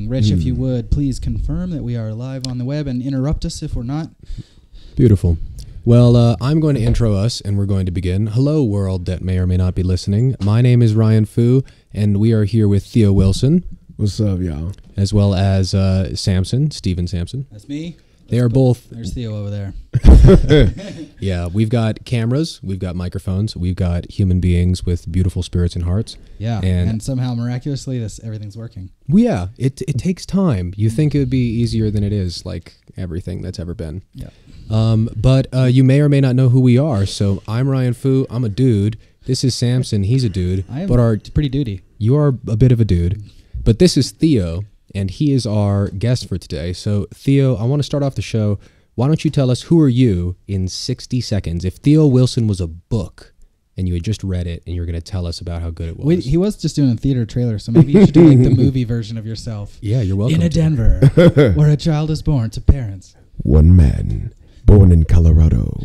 Rich, if you would, please confirm that we are live on the web and interrupt us if we're not. Beautiful. Well, I'm going to intro us, and we're going to begin. Hello, world that may or may not be listening. My name is Ryan Fu, and we are here with Theo Wilson. What's up, y'all? As well as Sampson, Stephen Sampson. That's me. They are both... There's Theo over there. Yeah, we've got cameras, we've got microphones, we've got human beings with beautiful spirits and hearts. Yeah, and somehow, miraculously, everything's working. Well, yeah, it takes time. You think it would be easier than it is, like everything that's ever been. Yeah. But you may or may not know who we are. So I'm Ryan Fu. I'm a dude. This is Sampson. He's a dude. I am pretty dudey. You are a bit of a dude. But this is Theo, and he is our guest for today. So, Theo, I want to start off the show. Why don't you tell us who are you in 60 seconds? If Theo Wilson was a book and you had just read it and you were going to tell us about how good it was. Wait, he was just doing a theater trailer, so maybe you should do like the movie version of yourself. Yeah, you're welcome. In a Denver, where a child is born to parents. One man, born in Colorado,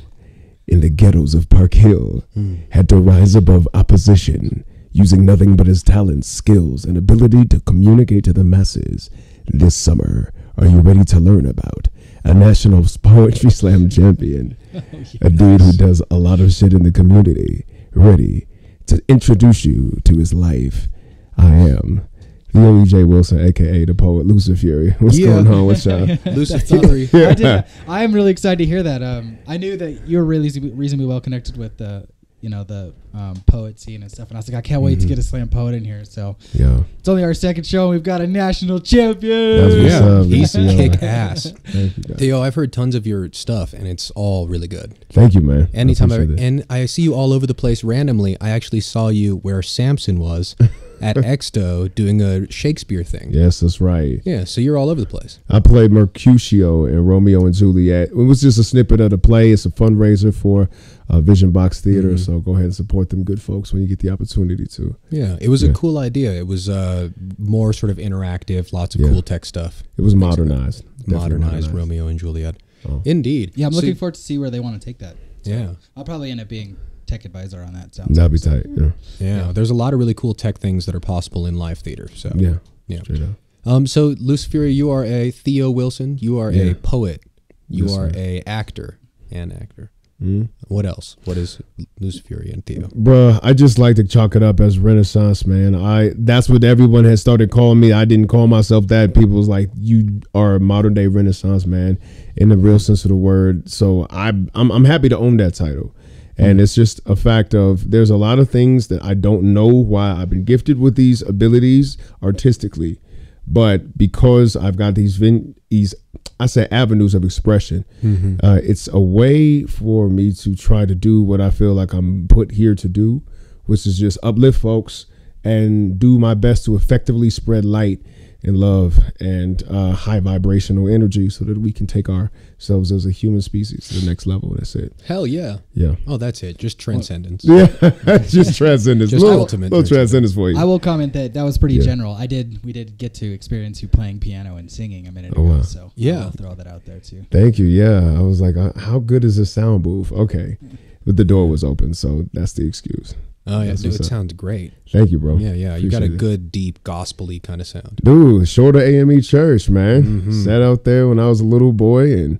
in the ghettos of Park Hill, had to rise above opposition, using nothing but his talents, skills, and ability to communicate to the masses. This summer, are you ready to learn about a national poetry slam champion, a dude who does a lot of shit in the community, ready to introduce you to his life? I am Theo J. Wilson, a.k.a. the poet Lucifury. What's going on with y'all? Lucifury. I am really excited to hear that. I knew that you were really reasonably well connected with the poet scene and stuff, and I was like, I can't wait to get a slam poet in here. So Yeah, it's only our second show, and we've got a national champion. That's what's up. He's kick ass. Thank you, guys. Theo, I've heard tons of your stuff, and it's all really good. Thank you, man. Anytime and I see you all over the place randomly. I actually saw you where Sampson was at Exto doing a Shakespeare thing. Yes, that's right. Yeah, so you're all over the place. I played Mercutio in Romeo and Juliet. It was just a snippet of the play. It's a fundraiser for Vision Box Theater, so go ahead and support them good folks when you get the opportunity to. Yeah, it was a cool idea. It was more sort of interactive, lots of cool tech stuff. It was modernized. Modernized Romeo and Juliet. Oh. Indeed. Yeah, I'm looking forward to see where they want to take that. So yeah. I'll probably end up being tech advisor on that. That'd be tight. Yeah, there's a lot of really cool tech things that are possible in live theater. So yeah. Straight up. So Lucifury, you are a Theo Wilson. You are a poet. You are a actor. What else? What is Lucifury and Theo? Bruh, I just like to chalk it up as Renaissance, man. That's what everyone has started calling me. I didn't call myself that. People was like, you are a modern day Renaissance man in the real sense of the word. So I'm happy to own that title. And it's just a fact of there's a lot of things that I don't know why I've been gifted with these abilities artistically, but because I've got these avenues of expression, it's a way for me to try to do what I feel like I'm put here to do, which is just uplift folks and do my best to effectively spread light and love and high vibrational energy so that we can take ourselves as a human species to the next level. That's it. Hell yeah. Yeah. Oh, that's it. Just transcendence. Yeah. Just transcendence. Just ultimate transcendence for you. I will comment that was pretty general. We did get to experience you playing piano and singing a minute ago. Wow. So I'll throw that out there too. Thank you. Yeah. I was like, how good is this sound booth? Okay. But the door was open, so that's the excuse. Oh, yeah, dude, it sounds great. Thank you, bro. Yeah, you got a good, deep, gospel-y kind of sound. Dude, Shorter AME Church, man. Sat out there when I was a little boy, and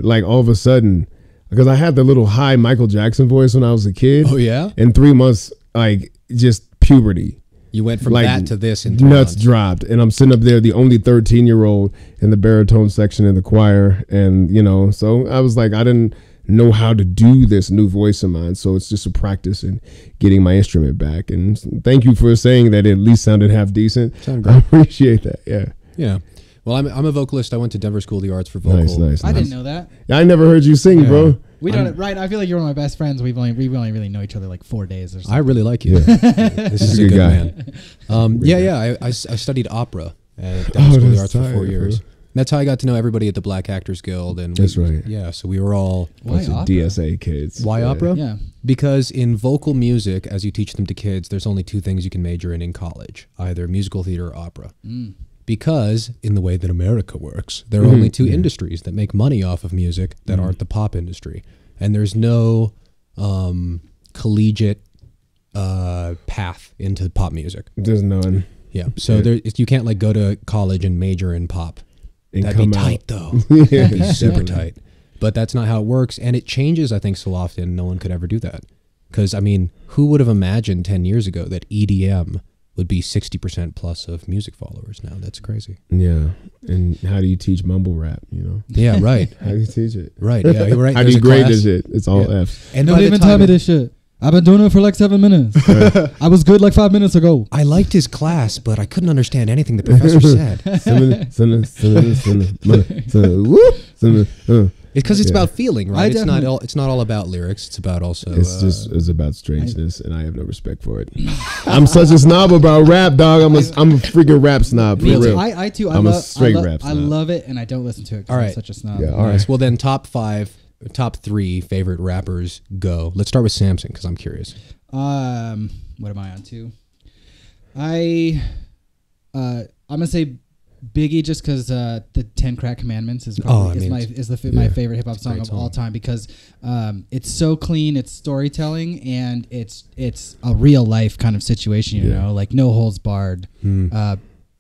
like all of a sudden, because I had the little high Michael Jackson voice when I was a kid. Oh, yeah? In 3 months, like, just puberty. You went from that to this in 3 nuts months. Dropped, and I'm sitting up there, the only 13-year-old in the baritone section in the choir, and, so I was like, I didn't know how to do this new voice of mine, so it's just a practice and getting my instrument back. And thank you for saying that it at least sounded half decent. I appreciate that. Yeah. Well, I'm a vocalist. I went to Denver School of the Arts for vocal. Nice. I didn't know that. I never heard you sing, bro. We don't right. I feel like you're one of my best friends. We only really know each other like 4 days or something. I really like you. This is a good man. I studied opera at Denver School of the Arts for 4 years. That's how I got to know everybody at the Black Actors Guild. And that's right. Yeah, so we were all bunch of DSA kids. Why opera? Yeah. Because in vocal music, as you teach them to kids, there's only two things you can major in college, either musical theater or opera. Because in the way that America works, there are only two industries that make money off of music that aren't the pop industry. And there's no collegiate path into pop music. There's none. Yeah. So you can't like go to college and major in pop. And That'd be come tight out. though. That'd be super tight. But that's not how it works, and it changes. I think so often no one could ever do that. Because I mean, who would have imagined 10 years ago that EDM would be 60% plus of music followers now? That's crazy. Yeah. And how do you teach mumble rap, you know? Yeah, right. How do you teach it? Right. Yeah, you're right. How do There's you a grade class. this shit? It's all F's. And Don't by the even time tell me this shit. I've been doing it for like 7 minutes. I was good like 5 minutes ago. I liked his class, but I couldn't understand anything the professor said. It's because it's about feeling, right? It's not all. It's not all about lyrics. It's about also. It's about strangeness, and I have no respect for it. I'm such a snob about rap, dog. I'm a freaking rap snob for Me too. real. I too. I'm a straight rap I snob. love it, and I don't listen to it. All right. I'm such a snob. Yeah, all Nice. right. Well, then top 3 favorite rappers go. Let's start with Sampson because I'm curious. What am I on to? I'm gonna say Biggie just because the 10 Crack Commandments is probably my favorite hip hop song of all time because it's so clean, it's storytelling, and it's a real life kind of situation, you know, like no holds barred.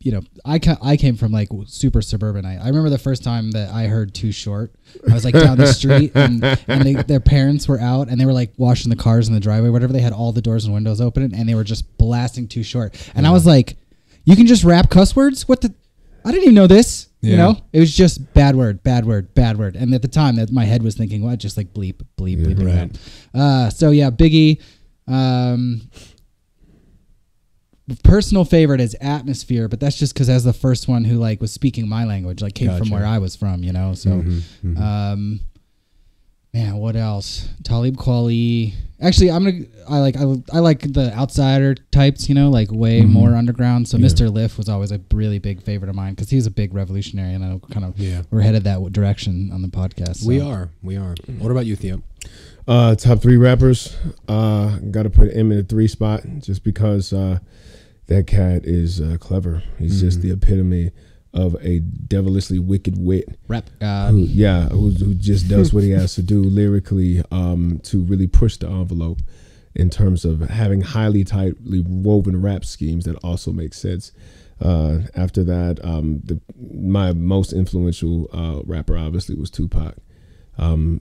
You know, I came from like super suburban. I remember the first time that I heard Too Short. I was like down the street and their parents were out and they were like washing the cars in the driveway, whatever. They had all the doors and windows open and they were just blasting Too Short. And I was like, you can just rap cuss words? What the? I didn't even know this. You know, it was just bad word. And at the time that my head was thinking, what? Just like bleep. Right. So yeah, Biggie. Personal favorite is Atmosphere, but that's just because as the first one who like was speaking my language, like came from where I was from, you know. So, man, what else? Talib Kweli. Actually, I like the outsider types, you know, like way more underground. So Mr. Liff was always a really big favorite of mine because he was a big revolutionary, and I kind of we're headed that direction on the podcast. So. We are. What about you, Theo? Top 3 rappers. Got to put him in the 3 spot just because that cat is clever. He's just the epitome of a devilishly wicked wit. Rap. Who just does what he has to do lyrically to really push the envelope in terms of having highly tightly woven rap schemes that also make sense. After that, my most influential rapper obviously was Tupac.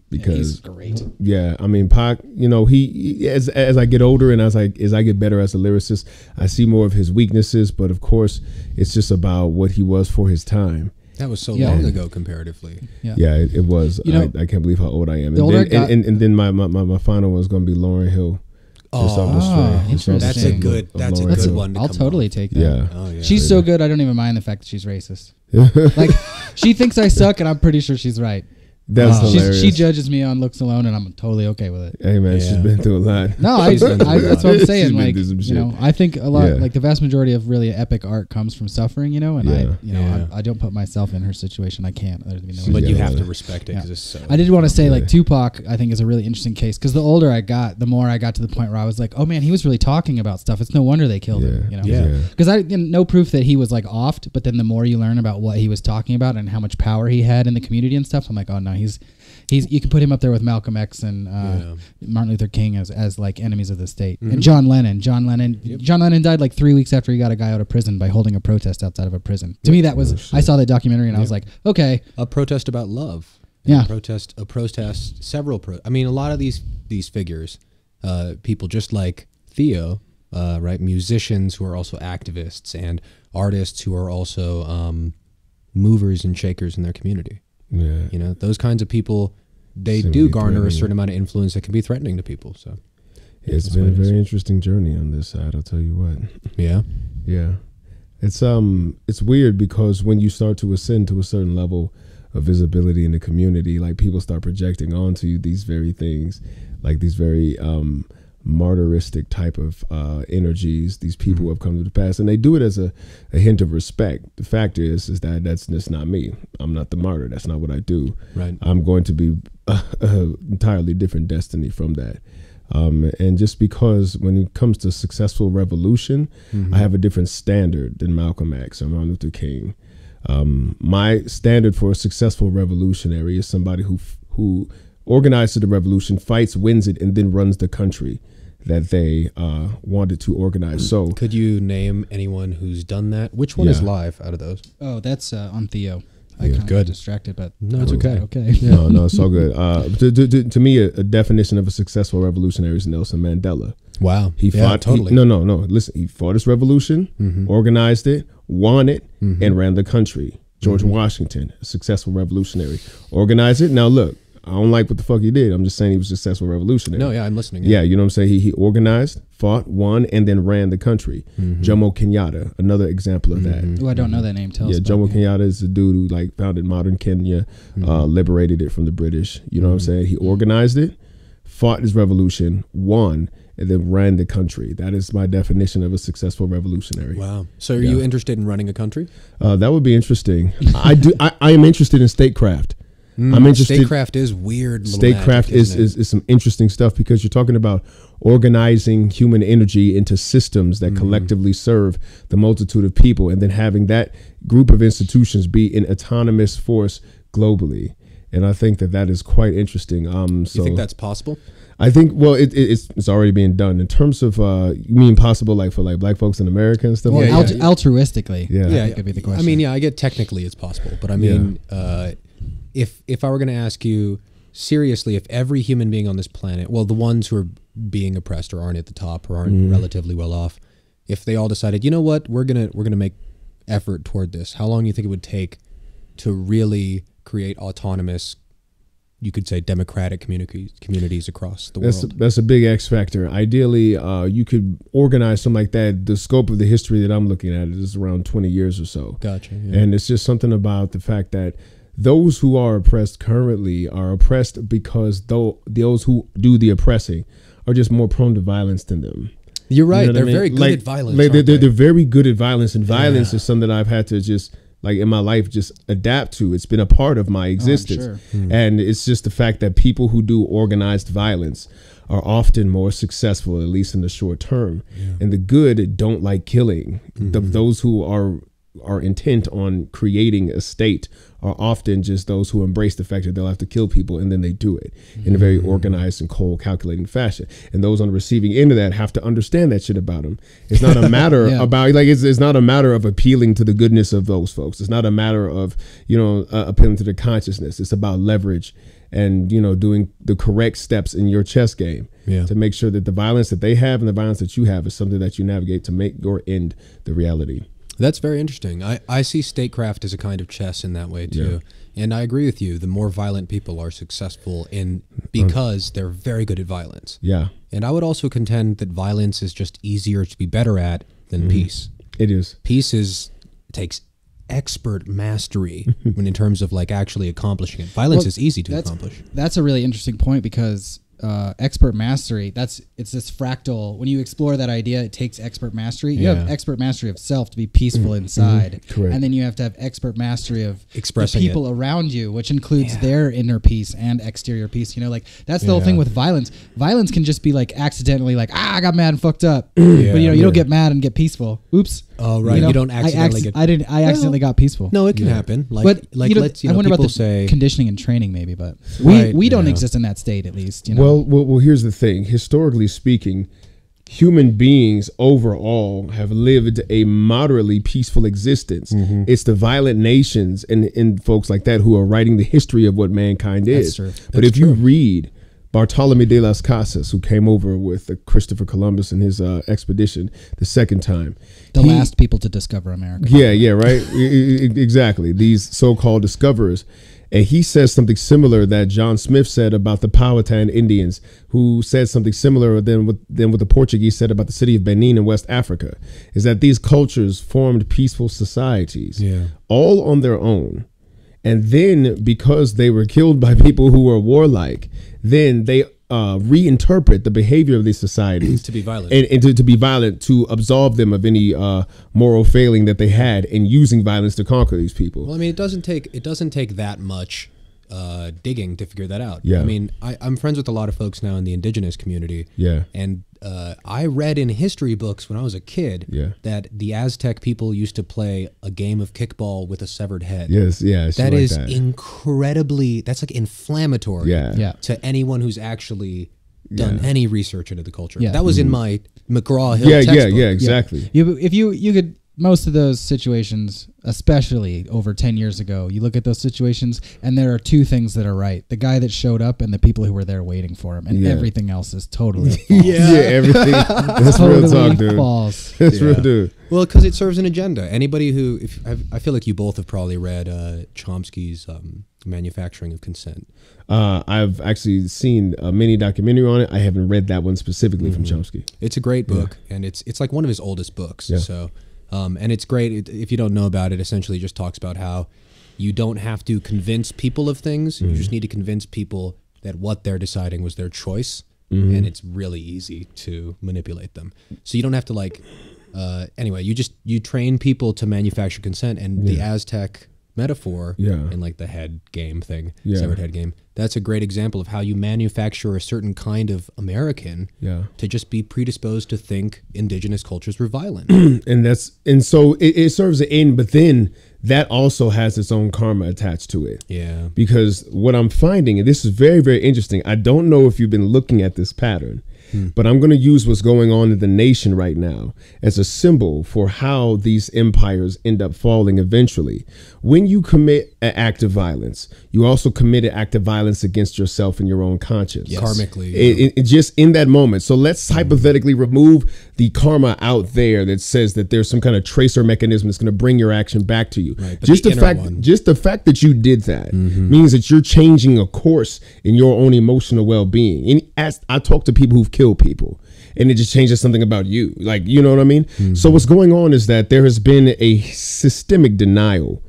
Because he's great. Yeah, I mean Pac, you know, he as I get older and as I get better as a lyricist, I see more of his weaknesses, but of course it's just about what he was for his time. That was so long ago comparatively. Yeah, it was. You know, I can't believe how old I am. And then my final one is going to be Lauryn Hill. Interesting. That's a good one. I'll totally take that. Yeah. Oh, yeah. She's so good. I don't even mind the fact that she's racist. Like she thinks I suck, and I'm pretty sure she's right. That's hilarious. She judges me on looks alone, and I'm totally okay with it. Hey man, she's been through a lot. No, that's what I'm saying. Like, you know, I think a lot, Yeah. like the vast majority of really epic art comes from suffering. You know, and Yeah. I don't put myself in her situation. I can't. There's no But way. you have to respect it because it's so. I did want to say like Tupac, I think is a really interesting case because the older I got, the more I got to the point where I was like, oh man, he was really talking about stuff. It's no wonder they killed him. You know, because I no proof that he was like offed, but then the more you learn about what he was talking about and how much power he had in the community and stuff, I'm like, oh no, he's you can put him up there with Malcolm X and Martin Luther King as like enemies of the state. And John Lennon died like 3 weeks after he got a guy out of prison by holding a protest outside of a prison. To me, that was I saw that documentary and I was like, okay, a protest about love. Yeah, a protest. Several. I mean, a lot of these figures, people just like Theo, right? Musicians who are also activists and artists who are also movers and shakers in their community. Yeah, you know, those kinds of people, they do garner a certain amount of influence that can be threatening to people. So it's been a very interesting journey on this side. I'll tell you what. Yeah. It's weird because when you start to ascend to a certain level of visibility in the community, like people start projecting onto you these very things, like these very martyristic type of energies, these people who have come to the past, and they do it as a hint of respect. The fact is that that's just not me. I'm not the martyr. That's not what I do. Right. I'm going to be an entirely different destiny from that. And just because when it comes to successful revolution, I have a different standard than Malcolm X or Martin Luther King. My standard for a successful revolutionary is somebody who organizes the revolution, fights, wins it, and then runs the country. that they wanted to organize. So could you name anyone who's done that? Which one is live out of those? Oh, that's on Theo. I kind of got distracted, but no, it's okay. Okay. Yeah. No, it's all good. To me, a definition of a successful revolutionary is Nelson Mandela. Wow. He fought. Totally. No. Listen, he fought his revolution, organized it, won it, and ran the country. George Washington, a successful revolutionary, organized it. Now look, I don't like what the fuck he did. I'm just saying he was a successful revolutionary. No, yeah, I'm listening. Yeah, you know what I'm saying? He organized, fought, won, and then ran the country. Jomo Kenyatta, another example of that. Oh, I don't know that name. Tell us. Jomo Kenyatta is the dude who like founded modern Kenya, liberated it from the British. You know what I'm saying? He organized it, fought his revolution, won, and then ran the country. That is my definition of a successful revolutionary. Wow. So are you interested in running a country? That would be interesting. I am interested in statecraft. I'm interested. Statecraft is weird. Statecraft is some interesting stuff because you're talking about organizing human energy into systems that collectively serve the multitude of people, and then having that group of institutions be an autonomous force globally. And I think that is quite interesting. So you think that's possible? I think, well, it's already being done in terms of, you mean possible like for like black folks in America and stuff like that? Altruistically. Yeah. That could be the question. I mean, yeah, I get technically it's possible, but I mean, if I were going to ask you seriously, if every human being on this planet, well, the ones who are being oppressed or aren't at the top or aren't relatively well off, if they all decided, you know what, we're gonna make effort toward this, how long do you think it would take to really create autonomous, you could say democratic communities across the world? That's a big X factor. Ideally, you could organize something like that. The scope of the history that I'm looking at is around 20 years or so. Gotcha. Yeah. And it's just something about the fact that those who are oppressed currently are oppressed because those who do the oppressing are just more prone to violence than them. You're right. You know they're what I mean? very good at violence. They're very good at violence, and violence is something that I've had to just, like in my life, just adapt to. It's been a part of my existence. And it's just the fact that people who do organized violence are often more successful, at least in the short term. And the good don't like killing. Those who are intent on creating a state are often just those who embrace the fact that they'll have to kill people, and then they do it in a very organized and cold, calculating fashion. And those on the receiving end of that have to understand that shit about them. It's not a matter about like it's not a matter of appealing to the goodness of those folks. It's not a matter of appealing to the consciousness. It's about leverage and doing the correct steps in your chess game to make sure that the violence that they have and the violence that you have is something that you navigate to make your end the reality. That's very interesting. I see statecraft as a kind of chess in that way too. And I agree with you. The more violent people are successful because they're very good at violence. Yeah. And I would also contend that violence is just easier to be better at than peace. It is. Peace takes expert mastery when in terms of like actually accomplishing it. Violence is easy to accomplish. That's a really interesting point because expert mastery, it's this fractal. When you explore that idea, it takes expert mastery. You have expert mastery of self to be peaceful inside. Correct. And then you have to have expert mastery of expressing the people around you, which includes their inner peace and exterior peace. Like that's the whole thing with violence. Violence can just be like accidentally like, I got mad and fucked up. But you don't get mad and get peaceful. Oops. Oh, right. You don't accidentally I accidentally got peaceful. No, it can happen. But I wonder about the conditioning and training maybe, but we don't exist in that state at least. Well, here's the thing. Historically speaking, human beings overall have lived a moderately peaceful existence. It's the violent nations and folks like that who are writing the history of what mankind is. But if you read Bartolome de las Casas, who came over with Christopher Columbus and his expedition the second time. The last people to discover America. Yeah, right? Exactly. These so-called discoverers. And he says something similar that John Smith said about the Powhatan Indians, who said something similar than what the Portuguese said about the city of Benin in West Africa, is that these cultures formed peaceful societies, all on their own. And then because they were killed by people who were warlike, then they reinterpret the behavior of these societies to be violent and to be violent, to absolve them of any moral failing that they had in using violence to conquer these people. Well, I mean, it doesn't take that much digging to figure that out. I mean, I'm friends with a lot of folks now in the indigenous community. And I read in history books when I was a kid that the Aztec people used to play a game of kickball with a severed head. That is incredibly, that's like inflammatory to anyone who's actually done any research into the culture. That was in my McGraw-Hill textbook. Yeah, exactly. If you could, most of those situations, especially over 10 years ago, you look at those situations and there are two things that are right. The guy that showed up and the people who were there waiting for him. And everything else is totally false. Everything. That's totally real talk, dude. False. That's real, dude. Well, because it serves an agenda. Anybody who, I feel like you both have probably read Chomsky's Manufacturing of Consent. I've actually seen a mini documentary on it. I haven't read that one specifically from Chomsky. It's a great book, and it's like one of his oldest books. So, and it's great. If you don't know about it, essentially it just talks about how you don't have to convince people of things. You just need to convince people that what they're deciding was their choice, and it's really easy to manipulate them. So you don't have to like. Anyway, you train people to manufacture consent, and the Aztec metaphor in like the head game thing, severed head game. That's a great example of how you manufacture a certain kind of American to just be predisposed to think indigenous cultures were violent. and so it serves an end, but then that also has its own karma attached to it. Yeah. Because what I'm finding, and this is very, very interesting, I don't know if you've been looking at this pattern, but I'm going to use what's going on in the nation right now as a symbol for how these empires end up falling eventually. When you commit an act of violence, you also commit an act of violence against yourself and your own conscience. Karmically. It just in that moment. So let's hypothetically remove the karma out there that says that there's some kind of tracer mechanism that's going to bring your action back to you. Right, just the fact that you did that means that you're changing a course in your own emotional well-being. And as I talk to people who've killed people, and it just changes something about you. Like, you know what I mean? So what's going on is that there has been a systemic denial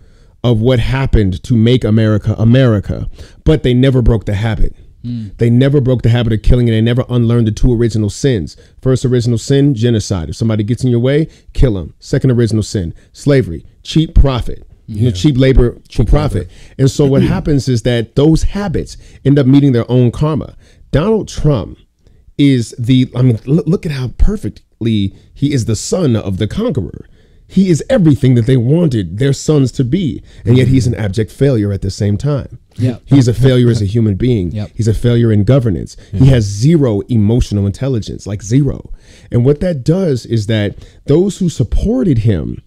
of what happened to make America America, but they never broke the habit. They never broke the habit of killing, and they never unlearned the two original sins. First original sin, genocide. If somebody gets in your way, kill them. Second original sin, slavery, cheap profit. Cheap labor for profit. And so what happens is that those habits end up meeting their own karma. Donald Trump is look at how perfectly he is the son of the conqueror. He is everything that they wanted their sons to be. And yet he's an abject failure at the same time. He's a failure as a human being. He's a failure in governance. He has zero emotional intelligence, like zero. And what that does is that those who supported him,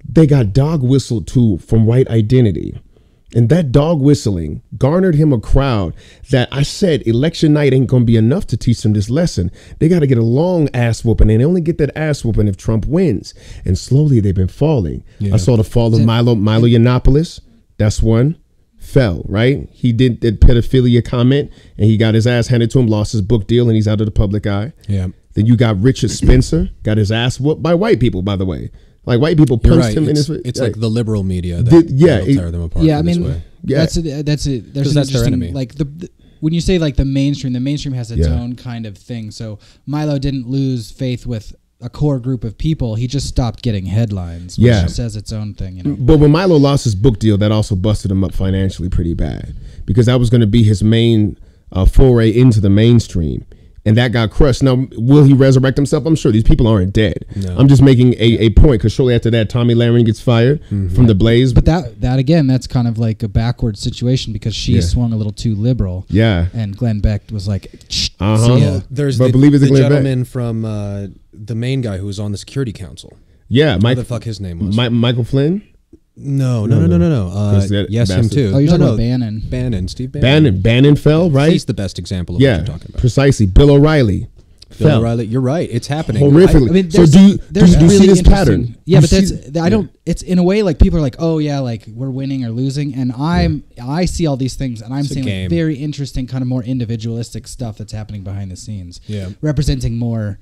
they got dog whistled to from white identity. And that dog whistling garnered him a crowd that I said election night ain't going to be enough to teach them this lesson. They got to get a long ass whooping, and they only get that ass whooping if Trump wins. And slowly they've been falling. I saw the fall of Milo Yiannopoulos. That's one. Fell, right? He did that pedophilia comment and he got his ass handed to him, lost his book deal, and he's out of the public eye. Then you got Richard Spencer, got his ass whooped by white people, by the way. Like white people punched him in his. It's like the liberal media that tear them apart. Yeah, I mean, that's it. There's an their enemy. Like when you say like the mainstream has its own kind of thing. So Milo didn't lose faith with a core group of people. He just stopped getting headlines. Which says its own thing. You know? But when Milo lost his book deal, that also busted him up financially pretty bad, because that was going to be his main foray into the mainstream. And that got crushed. Now, will he resurrect himself? I'm sure these people aren't dead. No. I'm just making a point, because shortly after that, Tommy Lahren gets fired from the Blaze. But that again, that's kind of like a backward situation, because she swung a little too liberal. And Glenn Beck was like, There's the gentleman from the main guy who was on the Security Council. What the fuck his name was? Michael Flynn? No. Yes, him too. Oh, you're talking about Bannon. Steve Bannon. Bannon fell, right? He's the best example of what you're talking about. Precisely. Bill O'Reilly. Bill O'Reilly, you're right. It's happening horrifically. I mean, so do you see this pattern? Yeah, but it's in a way like people are like, oh yeah, like we're winning or losing, and I see all these things, and I'm seeing like very interesting, kind of more individualistic stuff that's happening behind the scenes, representing more,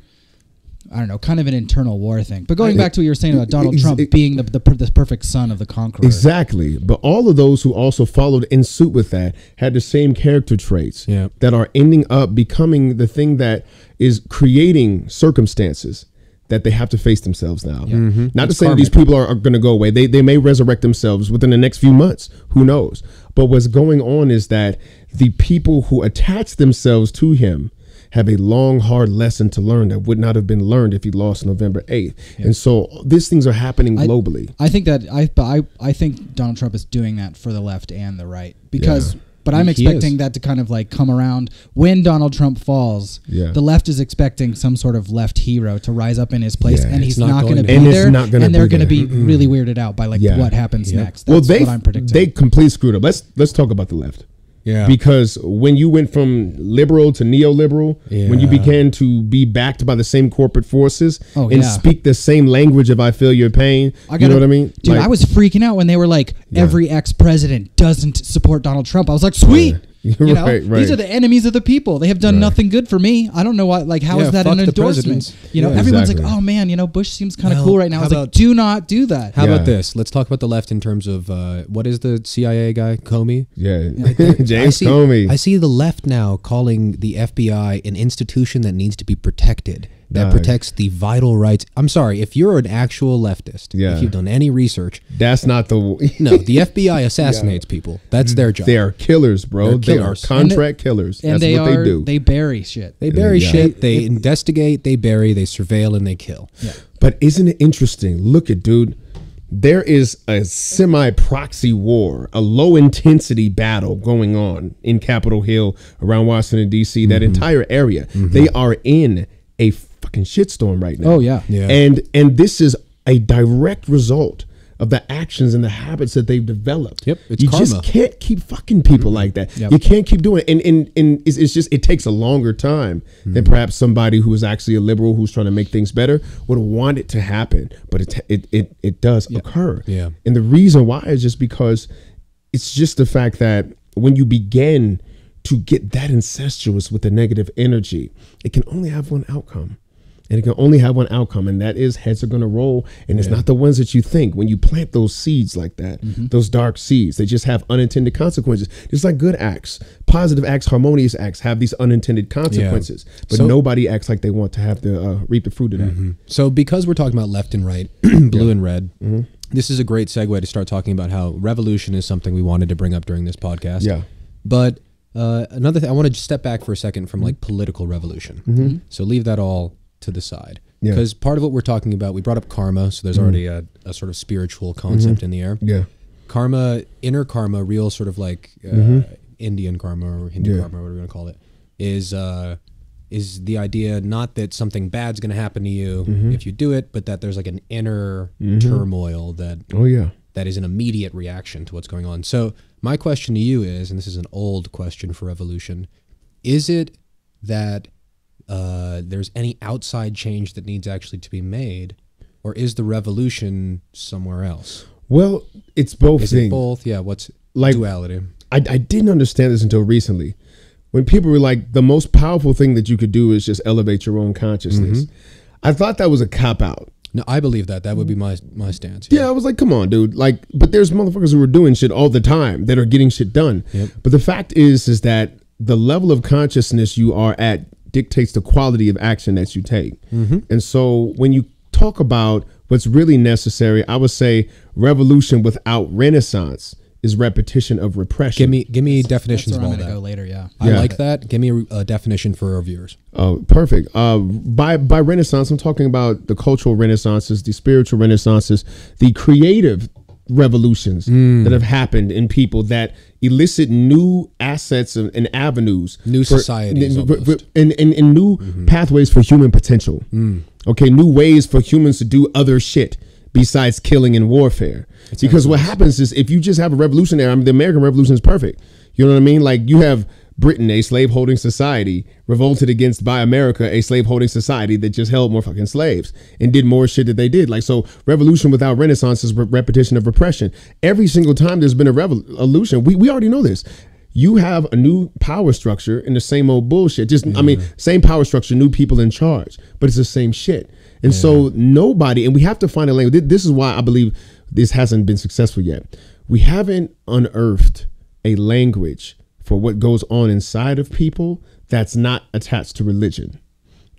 I don't know, kind of an internal war thing. But going back to what you were saying about Donald Trump being the perfect son of the conqueror. Exactly. But all of those who also followed in suit with that had the same character traits that are ending up becoming the thing that is creating circumstances that they have to face themselves now. Not to say that these people are going to go away. They may resurrect themselves within the next few months. Who knows? But what's going on is that the people who attach themselves to him have a long, hard lesson to learn that would not have been learned if he lost November 8th. And so these things are happening globally. I think that I think Donald Trump is doing that for the left and the right, because But I'm expecting that to kind of like come around when Donald Trump falls. Yeah. The left is expecting some sort of left hero to rise up in his place, and he's not going to be and there. And they're going to be Mm-mm. really weirded out by like what happens next. That's what I'm predicting. They completely screwed up. Let's talk about the left. Yeah. Because when you went from liberal to neoliberal, when you began to be backed by the same corporate forces and speak the same language of I feel your pain, you know what I mean? Dude, I was freaking out when they were like, every ex-president doesn't support Donald Trump. I was like, sweet. You know, these are the enemies of the people. They have done nothing good for me. I don't know why. Like, how is that an endorsement? You know, everyone's like, oh man, you know, Bush seems kind of cool right now. I was like, do not do that. How about this? Let's talk about the left in terms of what is the CIA guy, Comey? James Comey. I see the left now calling the FBI an institution that needs to be protected. That protects the vital rights. I'm sorry, if you're an actual leftist, if you've done any research, that's not the no. The FBI assassinates people. That's their job. They are killers, bro. They are contract killers. And that's what they do. They bury shit. They bury shit. They investigate. They bury. They surveil, and they kill. Yeah. But isn't it interesting? Look at dude. There is a semi-proxy war, a low-intensity battle going on in Capitol Hill, around Washington D.C. That entire area. They are in a fucking shitstorm right now. Oh yeah. And this is a direct result of the actions and the habits that they've developed. Yep, it's you karma. just can't keep fucking people like that. You can't keep doing it. And it's just, it takes a longer time than perhaps somebody who is actually a liberal who's trying to make things better would want it to happen. But it does occur. Yeah. And the reason why is just because it's just the fact that when you begin to get that incestuous with the negative energy, it can only have one outcome. And it can only have one outcome, and that is heads are going to roll, and it's not the ones that you think. When you plant those seeds like that, those dark seeds, they just have unintended consequences. Just like good acts, positive acts, harmonious acts have these unintended consequences, but nobody acts like they want to have to reap the fruit of that. So because we're talking about left and right, blue and red, this is a great segue to start talking about how revolution is something we wanted to bring up during this podcast. Yeah. But another thing, I want to just step back for a second from like political revolution. So leave that all to the side, because part of what we're talking about, we brought up karma, so there's already a sort of spiritual concept in the air. Karma, inner karma, real sort of like Indian karma or Hindu karma, whatever you want to call it, is the idea not that something bad's going to happen to you if you do it, but that there's like an inner turmoil that that is an immediate reaction to what's going on. So my question to you is, and this is an old question for evolution, is it that there's any outside change that needs actually to be made, or is the revolution somewhere else? Well, it's both things. Is it both? Yeah, what's like duality? I didn't understand this until recently, when people were like, the most powerful thing that you could do is just elevate your own consciousness. I thought that was a cop-out. No, I believe that. That would be my stance. Yeah, I was like, come on, dude. Like, but there's motherfuckers who are doing shit all the time that are getting shit done. But the fact is that the level of consciousness you are at dictates the quality of action that you take. And so when you talk about what's really necessary, I would say revolution without renaissance is repetition of repression. Give me definitions of all that. I'm gonna go later. I like that. Give me a definition for our viewers. Oh, perfect. By renaissance, I'm talking about the cultural renaissances, the spiritual renaissances, the creative revolutions that have happened in people that elicit new assets and avenues, new societies, and new pathways for human potential. Okay, new ways for humans to do other shit besides killing and warfare. Because what happens is, if you just have a revolutionary, I mean, the American Revolution is perfect. You know what I mean? Like, you have Britain, a slave-holding society, revolted against by America, a slave-holding society that just held more fucking slaves and did more shit that they did. Like, so revolution without renaissance is repetition of repression. Every single time there's been a revolution, we already know this. You have a new power structure and the same old bullshit. Just, I mean, same power structure, new people in charge, but it's the same shit. And so nobody, and we have to find a language. This is why I believe this hasn't been successful yet. We haven't unearthed a language for what goes on inside of people that's not attached to religion,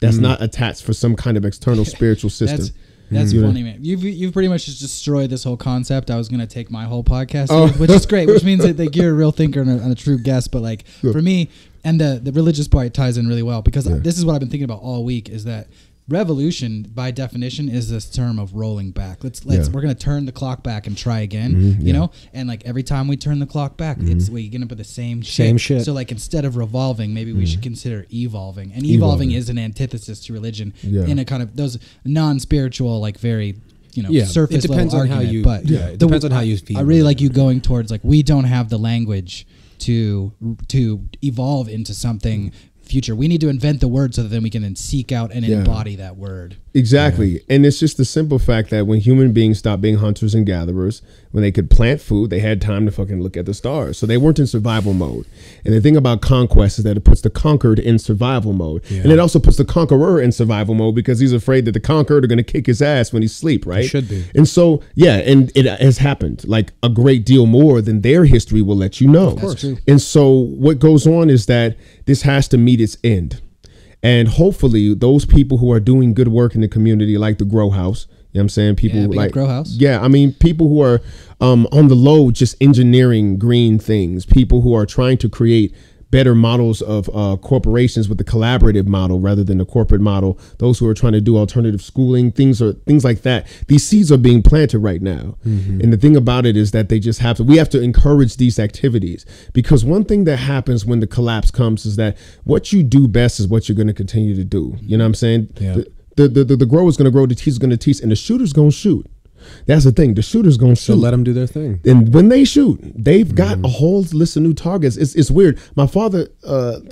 that's not attached for some kind of external spiritual system. That's funny, man. You've pretty much just destroyed this whole concept. I was gonna take my whole podcast, which is great, which means that you're a real thinker and a true guest. But like for me, and the religious part ties in really well, because this is what I've been thinking about all week, is that revolution by definition is this term of rolling back. We're gonna turn the clock back and try again. You know, and like every time we turn the clock back, it's we get up with the same shit. So like instead of revolving, maybe we should consider evolving. And evolving is an antithesis to religion in a kind of those non-spiritual, like very surface level argument. But it depends on how you feel. I really like you going towards like we don't have the language to evolve into something future. We need to invent the word so that then we can then seek out and embody that word. Exactly. And it's just the simple fact that when human beings stopped being hunters and gatherers, when they could plant food, they had time to fucking look at the stars. So they weren't in survival mode. And the thing about conquest is that it puts the conquered in survival mode. And it also puts the conqueror in survival mode because he's afraid that the conquered are going to kick his ass when he's asleep, right? It should be. And so, and it has happened like a great deal more than their history will let you know. Of course. And so what goes on is that this has to meet its end. And hopefully those people who are doing good work in the community, like the Grow House, you know what I'm saying? People like Grow House. Yeah, I mean, people who are on the low just engineering green things, people who are trying to create better models of corporations with the collaborative model rather than the corporate model, those who are trying to do alternative schooling, things like that. These seeds are being planted right now. And the thing about it is that we have to encourage these activities, because one thing that happens when the collapse comes is that what you do best is what you're going to continue to do. You know what I'm saying? Yeah. The grower's going to grow, the teacher's going to teach, and the shooter's going to shoot. That's the thing. The shooter's going to shoot. So let them do their thing. And when they shoot, they've got a whole list of new targets. It's weird. My father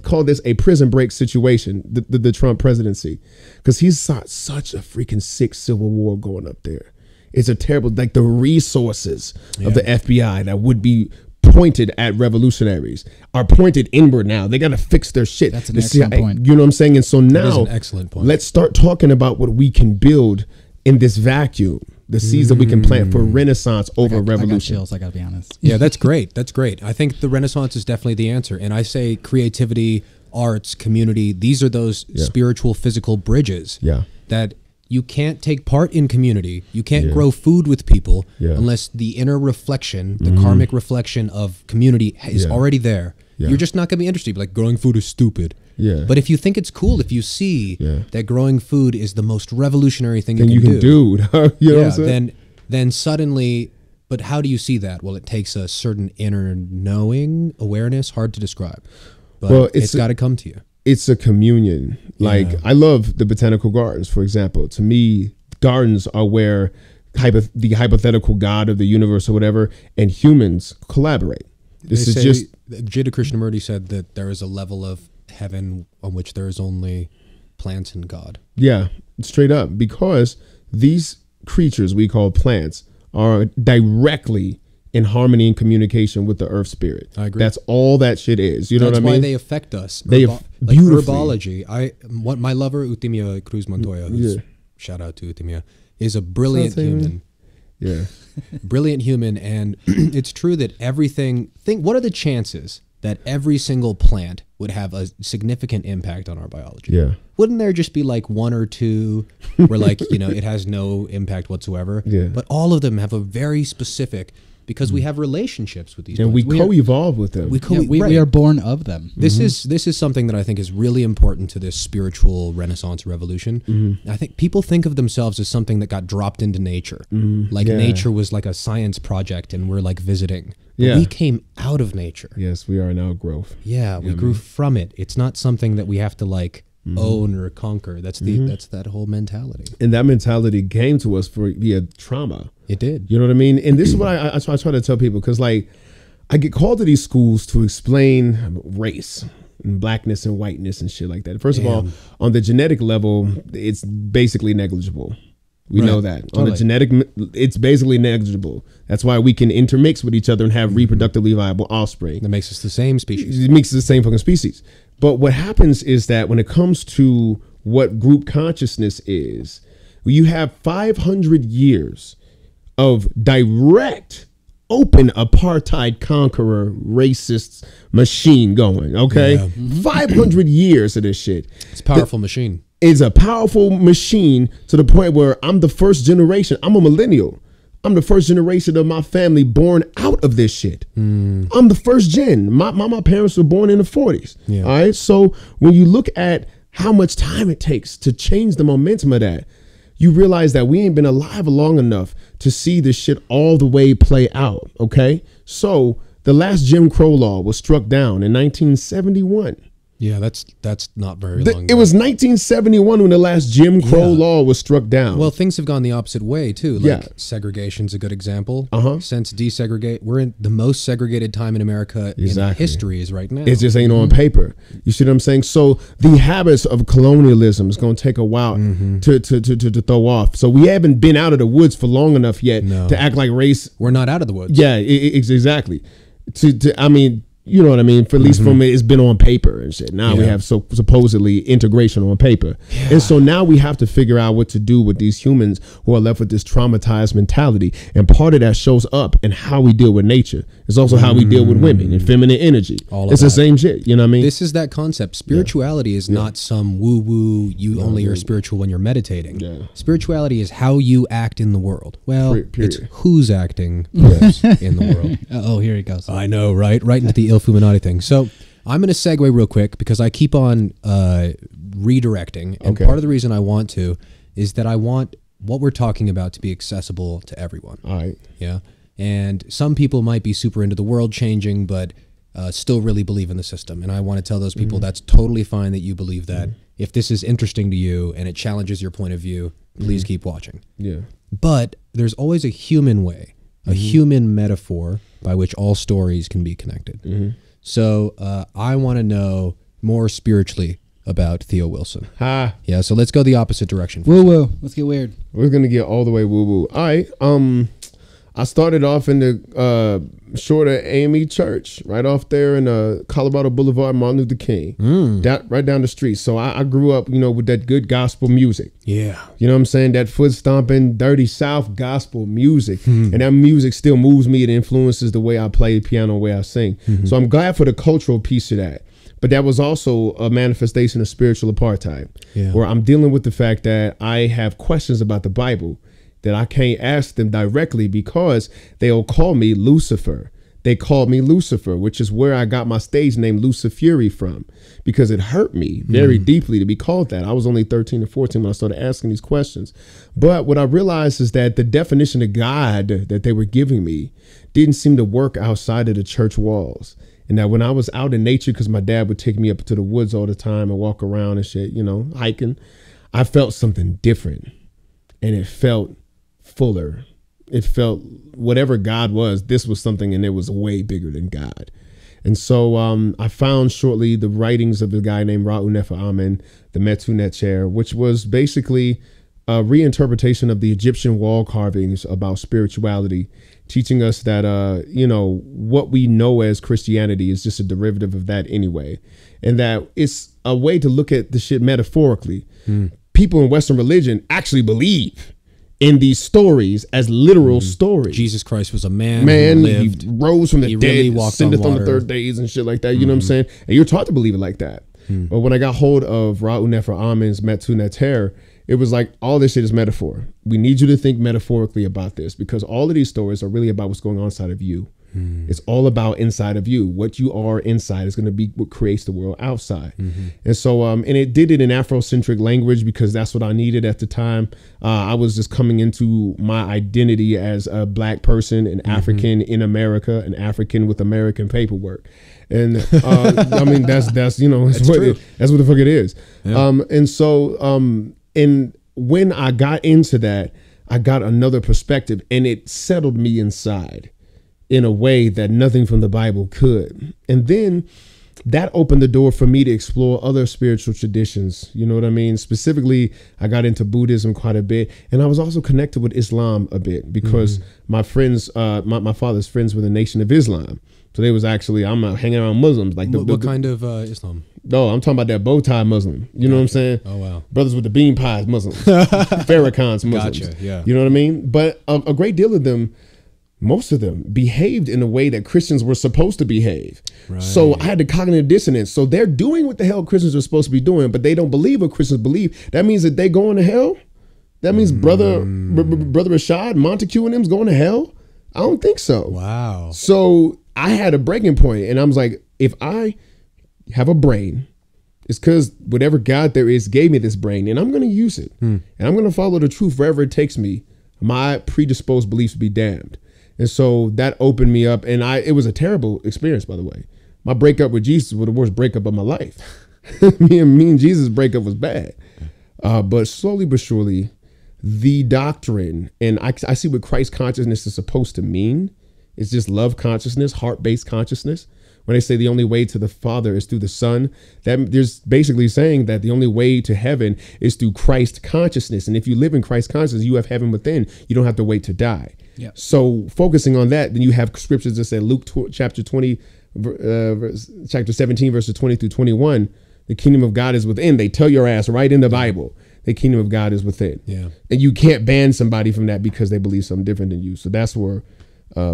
called this a prison break situation, the Trump presidency, because he's such a freaking sick civil war going up there. It's a terrible, like the resources of the FBI that would be pointed at revolutionaries are pointed inward now. They got to fix their shit. That's an excellent point. You know what I'm saying? And so now, that is an excellent point. Let's start talking about what we can build in this vacuum. The seeds that we can plant for Renaissance over revolution. I got chills, I gotta be honest. Yeah, that's great. That's great. I think the Renaissance is definitely the answer. And I say creativity, arts, community, these are those spiritual, physical bridges that you can't take part in community. You can't grow food with people unless the inner reflection, the karmic reflection of community is already there. You're just not going to be interested. Like, growing food is stupid. But if you think it's cool, if you see that growing food is the most revolutionary thing you can do, you know what I'm saying? Then suddenly, but how do you see that? Well, it takes a certain inner knowing, awareness, hard to describe. But it's got to come to you. It's a communion. Like, I love the botanical gardens, for example. To me, gardens are where the hypothetical God of the universe or whatever and humans collaborate. Jada Krishnamurti said that there is a level of heaven on which there is only plants and God. Yeah, straight up, because these creatures we call plants are directly in harmony and communication with the earth spirit. I agree. That's all that shit is. You know what I mean? That's why they affect us. They like herbology. My lover Eutimia Cruz Montoya, who's shout out to Eutimia, is a brilliant human. Yeah. Brilliant human. And it's true that what are the chances that every single plant would have a significant impact on our biology? Yeah. Wouldn't there just be like one or two where like, it has no impact whatsoever? Yeah. But all of them have a very specific, because we have relationships with these and plants. we co-evolve with them. We are born of them. This is something that I think is really important to this spiritual Renaissance revolution. I think people think of themselves as something that got dropped into nature. Like nature was like a science project and we're like visiting. But we came out of nature. Yes, we are an outgrowth. Yeah, we grew from it. It's not something that we have to like own or conquer. That's that whole mentality. And that mentality came to us via trauma. It did. You know what I mean? And this is what I try to tell people, because like I get called to these schools to explain race and blackness and whiteness and shit like that. First of all, on the genetic level, it's basically negligible. We know that. Totally. On the genetic, it's basically negligible. That's why we can intermix with each other and have reproductively viable offspring. That makes us the same species. It makes us the same fucking species. But what happens is that when it comes to what group consciousness is, you have 500 years of direct, open apartheid conqueror racist machine going, okay? 500 years of this shit. It's a powerful machine. It's a powerful machine to the point where I'm the first generation. I'm a millennial. I'm the first generation of my family born out of this shit. I'm the first gen. My parents were born in the 40s. All right. So when you look at how much time it takes to change the momentum of that, you realize that we ain't been alive long enough to see this shit all the way play out. Okay. So the last Jim Crow law was struck down in 1971. Yeah, that's not very long ago. It was 1971 when the last Jim Crow law was struck down. Well, things have gone the opposite way too. Like segregation's a good example. Since we're in the most segregated time in America in history is right now. It just ain't on paper. You see what I'm saying? So the habits of colonialism is going to take a while to throw off. So we haven't been out of the woods for long enough yet to act like race. We're not out of the woods. Yeah, exactly. I mean, you know what I mean? For at least from it's been on paper and shit. Now we have supposedly integration on paper. Yeah. And so now we have to figure out what to do with these humans who are left with this traumatized mentality. And part of that shows up in how we deal with nature. It's also how we deal with women and feminine energy. It's the same shit. You know what I mean? This is that concept. Spirituality is not some woo-woo, only are spiritual when you're meditating. Yeah. Spirituality is how you act in the world. Well, it's who's acting in the world. Oh, here it goes. I know, right? Right into the IllFoominati thing. So I'm going to segue real quick because I keep on redirecting. And part of the reason I want to is that I want what we're talking about to be accessible to everyone. All right. Yeah. And some people might be super into the world changing, but still really believe in the system. And I want to tell those people that's totally fine that you believe that. If this is interesting to you and it challenges your point of view, please keep watching. Yeah. But there's always a human way, a human metaphor by which all stories can be connected. So I want to know more spiritually about Theo Wilson. Yeah, so let's go the opposite direction. Woo-woo. Let's get weird. We're going to get all the way woo-woo. All right. I started off in the shorter AME church, right off there in Colorado Boulevard, Martin Luther King, right down the street. So I grew up, with that good gospel music. Yeah. You know what I'm saying? That foot stomping, dirty South gospel music. And that music still moves me. It influences the way I play the piano, the way I sing. So I'm glad for the cultural piece of that. But that was also a manifestation of spiritual apartheid, where I'm dealing with the fact that I have questions about the Bible that I can't ask them directly because they'll call me Lucifer. They called me Lucifer, which is where I got my stage name Luciferi from, because it hurt me very deeply to be called that. I was only 13 or 14 when I started asking these questions. But what I realized is that the definition of God that they were giving me didn't seem to work outside of the church walls. And that when I was out in nature, because my dad would take me up to the woods all the time and walk around and shit, hiking, I felt something different. And it felt fuller. It felt whatever God was, this was something, and it was way bigger than God. And so I found shortly the writings of a guy named Romeo the Metu Neter, which was basically a reinterpretation of the Egyptian wall carvings about spirituality, teaching us that, what we know as Christianity is just a derivative of that anyway. And that it's a way to look at the shit metaphorically. People in Western religion actually believe in these stories as literal stories. Jesus Christ was a man who lived. He rose from the dead, really ascended on the third days and shit like that. You know what I'm saying? And you're taught to believe it like that. But when I got hold of Ra'u Nefer Amen's Metu Neter, it was like, all this shit is metaphor. We need you to think metaphorically about this, because all of these stories are really about what's going on inside of you. It's all about inside of you. What you are inside is going to be what creates the world outside. And so, and it did it in Afrocentric language because that's what I needed at the time. I was just coming into my identity as a black person, an African in America, an African with American paperwork. And I mean, that's that's what the fuck it is. Yeah. And so, and when I got into that, I got another perspective, and it settled me inside in a way that nothing from the Bible could. And then that opened the door for me to explore other spiritual traditions. You know what I mean? Specifically, I got into Buddhism quite a bit. And I was also connected with Islam a bit because my friends, my father's friends were the Nation of Islam. So they was actually, I'm hanging around Muslims. Like what kind of Islam? No, I'm talking about that bow tie Muslim. You know what I'm saying? Oh, wow. Brothers with the bean pies Muslims. Farrakhan's Muslims. Gotcha, yeah. You know what I mean? But a great deal of them, most of them behaved in a way that Christians were supposed to behave. Right. So I had the cognitive dissonance. So they're doing what the hell Christians are supposed to be doing, but they don't believe what Christians believe. That means that they going to hell? That means Brother Rashad, Montague and them's going to hell? I don't think so. Wow. So I had a breaking point, and I was like, if I have a brain It's because whatever God there is gave me this brain, and I'm going to use it. And I'm going to follow the truth wherever it takes me. My predisposed beliefs be damned. And so that opened me up. And it was a terrible experience, by the way. My breakup with Jesus was the worst breakup of my life. me and Jesus' breakup was bad. But slowly but surely, the doctrine, and I see what Christ consciousness is supposed to mean. It's just love consciousness, heart-based consciousness. When they say the only way to the Father is through the Son, that there's basically saying that the only way to heaven is through Christ consciousness. And if you live in Christ consciousness, you have heaven within. You don't have to wait to die. Yep. So focusing on that, then you have scriptures that say Luke chapter 20, chapter 17, verses 20 through 21. The kingdom of God is within. They tell your ass right in the Bible. The kingdom of God is within. Yeah. And you can't ban somebody from that because they believe something different than you. So that's where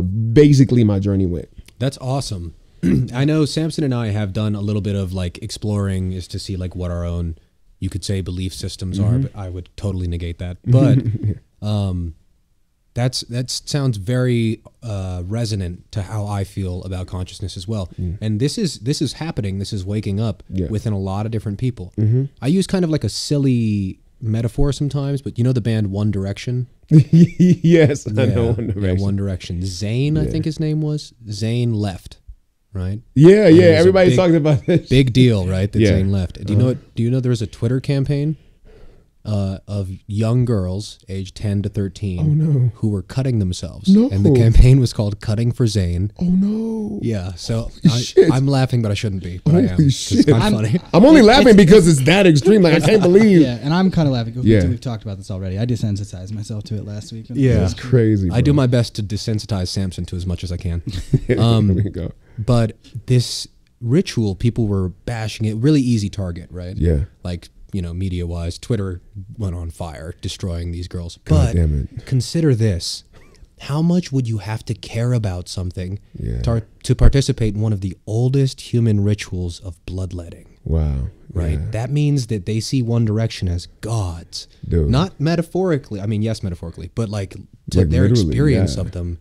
basically my journey went. That's awesome. I know Sampson and I have done a little bit of like exploring is to see like what our own, you could say, belief systems are, but I would totally negate that. But that sounds very resonant to how I feel about consciousness as well. And this is happening. This is waking up within a lot of different people. I use kind of like a silly metaphor sometimes, but you know the band One Direction? Yes, I know One Direction. Yeah, One Direction. Zayn, I think his name was. Zayn left. Right? Yeah. Everybody's talking about this. Big deal, right? That Zayn left. Do you know there was a Twitter campaign of young girls aged 10 to 13 who were cutting themselves. No. And the campaign was called Cutting for Zayn. Oh no. Yeah. So I'm laughing, but I shouldn't be. But I am. Shit. It's kind of funny. I'm only laughing because it's that extreme. Like I can't believe. Yeah, and I'm kind of laughing. We've talked about this already. I desensitized myself to it last week. Yeah. It's crazy. Bro. I do my best to desensitize Sampson to as much as I can. There we go. But this ritual, people were bashing it. Really easy target, right? Yeah. Like, you know, media-wise, Twitter went on fire, destroying these girls. God damn it. Consider this. How much would you have to care about something to participate in one of the oldest human rituals of bloodletting? Wow. Right? Yeah. That means that they see One Direction as gods. Dude. Not metaphorically. I mean, yes, metaphorically. But like to their experience of them,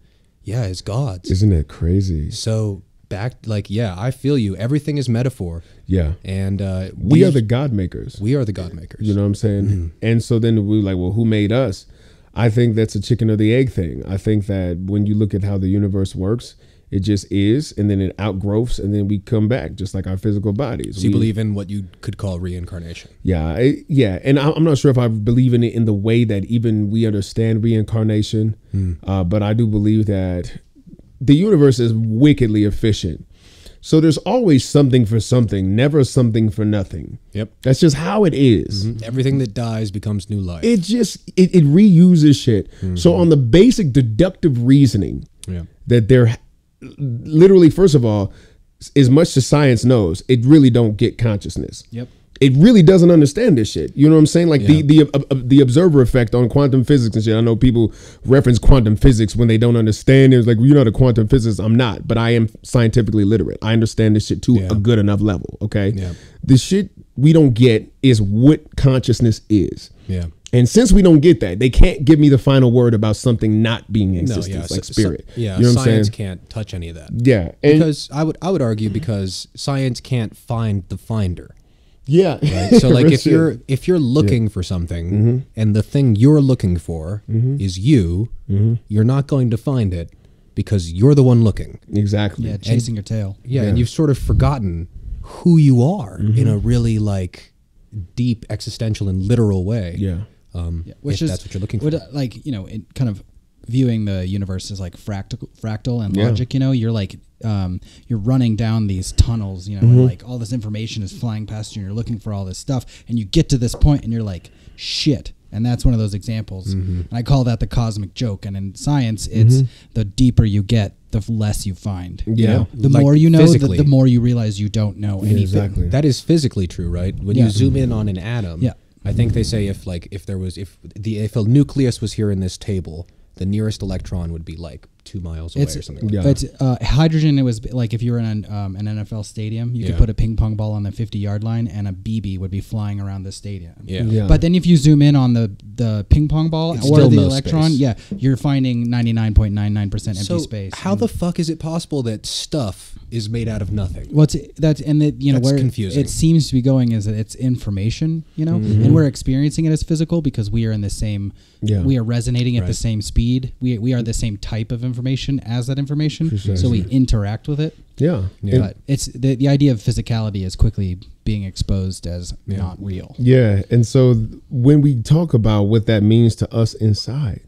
as gods. Isn't that crazy? So... I feel you. Everything is metaphor. Yeah. And we are the God makers. We are the God makers. You know what I'm saying? And so then we're like, well, who made us? I think that's a chicken or the egg thing. I think that when you look at how the universe works, it just is, and then it outgrowths, and then we come back, just like our physical bodies. So you believe in what you could call reincarnation? Yeah. And I'm not sure if I believe in it in the way that even we understand reincarnation, but I do believe that the universe is wickedly efficient. So there's always something for something, never something for nothing. Yep. That's just how it is. Everything that dies becomes new life. It just, it reuses shit. So on the basic deductive reasoning that they're literally, first of all, as much as science knows, it really don't get consciousness. Yep. It really doesn't understand this shit. You know what I'm saying? Like the observer effect on quantum physics and shit. I know people reference quantum physics when they don't understand. It's like, you're not a quantum physicist. I'm not, but I am scientifically literate. I understand this shit to a good enough level. Okay. Yeah. The shit we don't get is what consciousness is. Yeah. And since we don't get that, they can't give me the final word about something not being in existence, like spirit. You know what I'm saying? Science can't touch any of that. Yeah. Because I would argue because science can't find the finder. Yeah. Right? So like if you're looking for something and the thing you're looking for is you, you're not going to find it because you're the one looking. Exactly. Yeah, chasing your tail. Yeah, and you've sort of forgotten who you are in a really like deep existential and literal way. Yeah. Which is that's what you're looking for. Like, you know, kind of viewing the universe as like fractal and logic, you know, you're like you're running down these tunnels, you know, and like all this information is flying past you and you're looking for all this stuff and you get to this point and you're like, shit. And that's one of those examples. And I call that the cosmic joke. And in science, it's the deeper you get, the less you find. You know? The like more you know, the more you realize you don't know anything. Exactly. That is physically true, right? When you zoom in on an atom, I think they say if a nucleus was here in this table, the nearest electron would be like 2 miles away or something like that. But hydrogen, it was like if you were in an NFL stadium, you could put a ping pong ball on the 50-yard line and a BB would be flying around the stadium. But then if you zoom in on the ping pong ball or the electron, you're finding 99.99% empty space. How the fuck is it possible that stuff is made out of nothing? Well, that's where confusing. It seems to be going is that it's information, and we're experiencing it as physical because we are in the same, we are resonating at the same speed. We are the same type of information as that information, so we interact with it. But it's the idea of physicality is quickly being exposed as not real. Yeah, and so when we talk about what that means to us inside,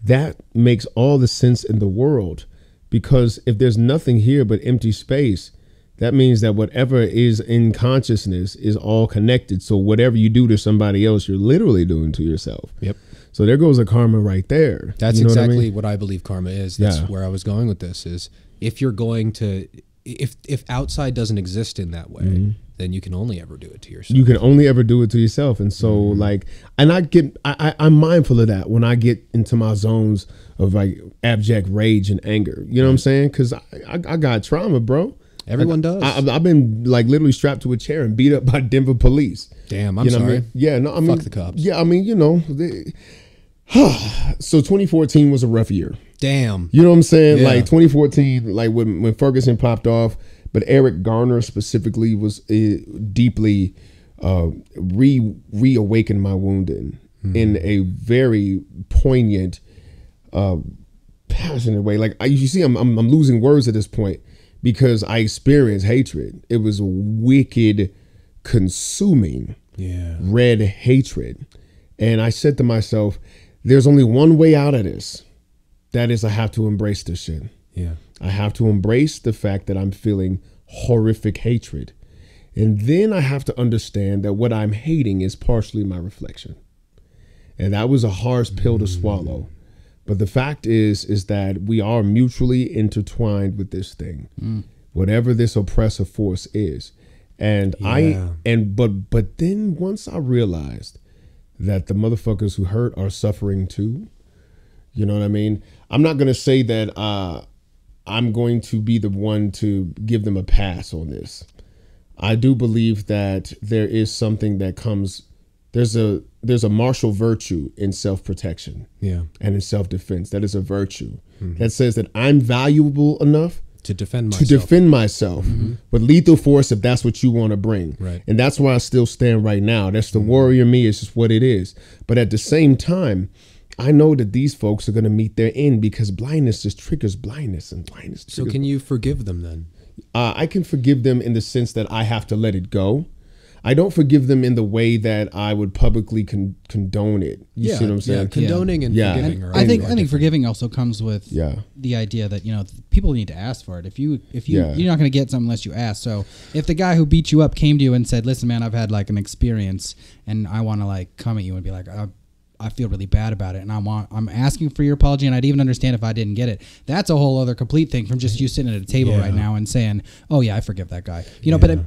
that makes all the sense in the world, because if there's nothing here but empty space, that means that whatever is in consciousness is all connected. So whatever you do to somebody else, you're literally doing to yourself. So there goes a karma right there. That's exactly what I believe karma is. That's where I was going with this, is if you're going to, if outside doesn't exist in that way, then you can only ever do it to yourself. You can only ever do it to yourself. And so I'm mindful of that when I get into my zones of like abject rage and anger. You know what I'm saying? Because I got trauma, bro. Everyone does. I've been like literally strapped to a chair and beat up by Denver police. Damn, I'm sorry. Fuck the cops. Yeah, I mean, so 2014 was a rough year. Damn. You know what I'm saying? Like 2014, like when Ferguson popped off, but Eric Garner specifically was deeply reawakened my wounding in a very poignant, passionate way. Like you see, I'm losing words at this point because I experienced hatred. It was wicked, consuming, red hatred, and I said to myself, "There's only one way out of this. That is, I have to embrace this shit. I have to embrace the fact that I'm feeling horrific hatred. And then I have to understand that what I'm hating is partially my reflection." And that was a harsh pill to swallow. But the fact is that we are mutually intertwined with this thing, whatever this oppressive force is. And but then once I realized that the motherfuckers who hurt are suffering too, you know what I mean? I'm not going to say that I'm going to be the one to give them a pass on this. I do believe that there is something that comes, there's a martial virtue in self-protection and in self-defense. That is a virtue that says that I'm valuable enough to defend myself. With lethal force, if that's what you want to bring. And that's where I still stand right now. That's the warrior me. It's just what it is. But at the same time, I know that these folks are going to meet their end, because blindness just triggers blindness, and blindness triggers. So can you forgive them then? I can forgive them in the sense that I have to let it go. I don't forgive them in the way that I would publicly condone it. You see what I'm saying? Condoning and forgiving. I think forgiving also comes with the idea that people need to ask for it. If you're not going to get something unless you ask. So if the guy who beat you up came to you and said, "Listen, man, I've had like an experience and I want to like come at you and be like, I feel really bad about it, and I'm asking for your apology, and I'd even understand if I didn't get it." That's a whole other complete thing from just you sitting at a table right now and saying, "Oh yeah, I forgive that guy." But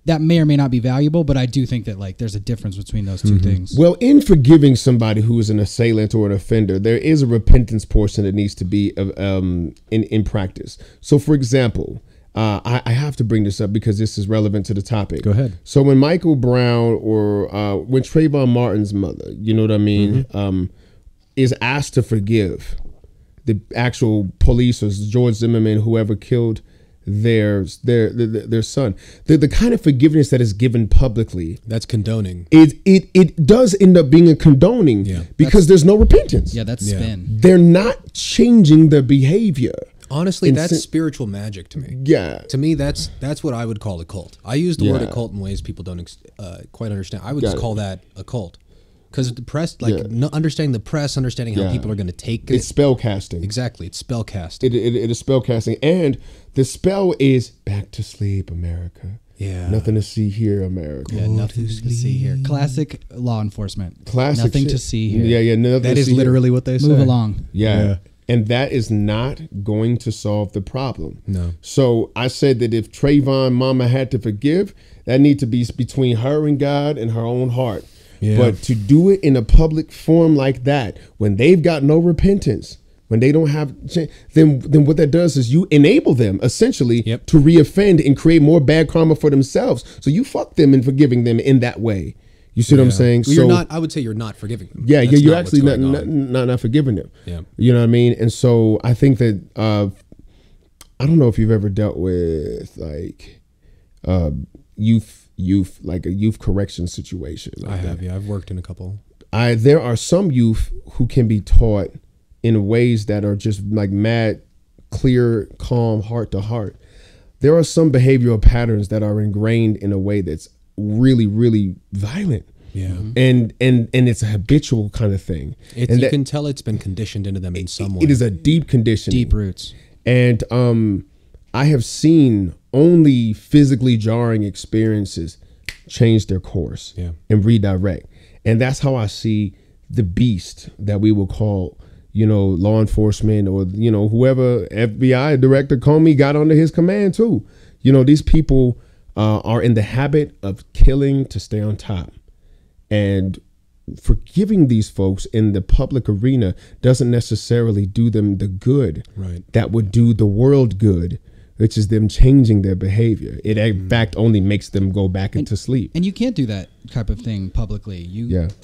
that may or may not be valuable, but I do think that like there's a difference between those two things. Well, in forgiving somebody who is an assailant or an offender, there is a repentance portion that needs to be in practice. So, for example, I have to bring this up because this is relevant to the topic. Go ahead. So when Michael Brown or when Trayvon Martin's mother, you know what I mean, is asked to forgive the actual police or George Zimmerman, whoever killed their son, the kind of forgiveness that is given publicly, that's condoning. It does end up being a condoning because there's no repentance. That's spin. They're not changing their behavior. Honestly, that's spiritual magic to me. To me, that's what I would call a cult. I use the word occult in ways people don't quite understand. I would just call that a cult. Because the press, understanding the press, understanding how people are going to take it. It's spell casting. Exactly. It's spell casting. It is spell casting. And the spell is back to sleep, America. Nothing to see here, America. Nothing to see here. Classic law enforcement. Classic nothing shit. To see here. That is literally what they say. Move along. And that is not going to solve the problem. No. So I said that if Trayvon mama had to forgive, that need to be between her and God and her own heart. But to do it in a public forum like that, when they've got no repentance, when they don't have then what that does is you enable them essentially to reoffend and create more bad karma for themselves. So you fuck them and forgiving them in that way. You see what I'm saying? Well, so I would say you're not forgiving them. Yeah, you're actually not forgiving them. Yeah. You know what I mean? And so I think that I don't know if you've ever dealt with like youth like a youth correction situation. Like I have, yeah. I've worked in a couple. There are some youth who can be taught in ways that are just like mad, clear, calm, heart to heart. There are some behavioral patterns that are ingrained in a way that's really, really violent. Yeah. And it's a habitual kind of thing. And you can tell it's been conditioned into them in some way. It is a deep conditioning. Deep roots. And I have seen only physically jarring experiences change their course and redirect. And that's how I see the beast that we will call, law enforcement or, whoever FBI director Comey got under his command too. These people are in the habit of killing to stay on top. And forgiving these folks in the public arena doesn't necessarily do them the good that would do the world good, which is them changing their behavior. It in fact only makes them go back into sleep. And you can't do that type of thing publicly.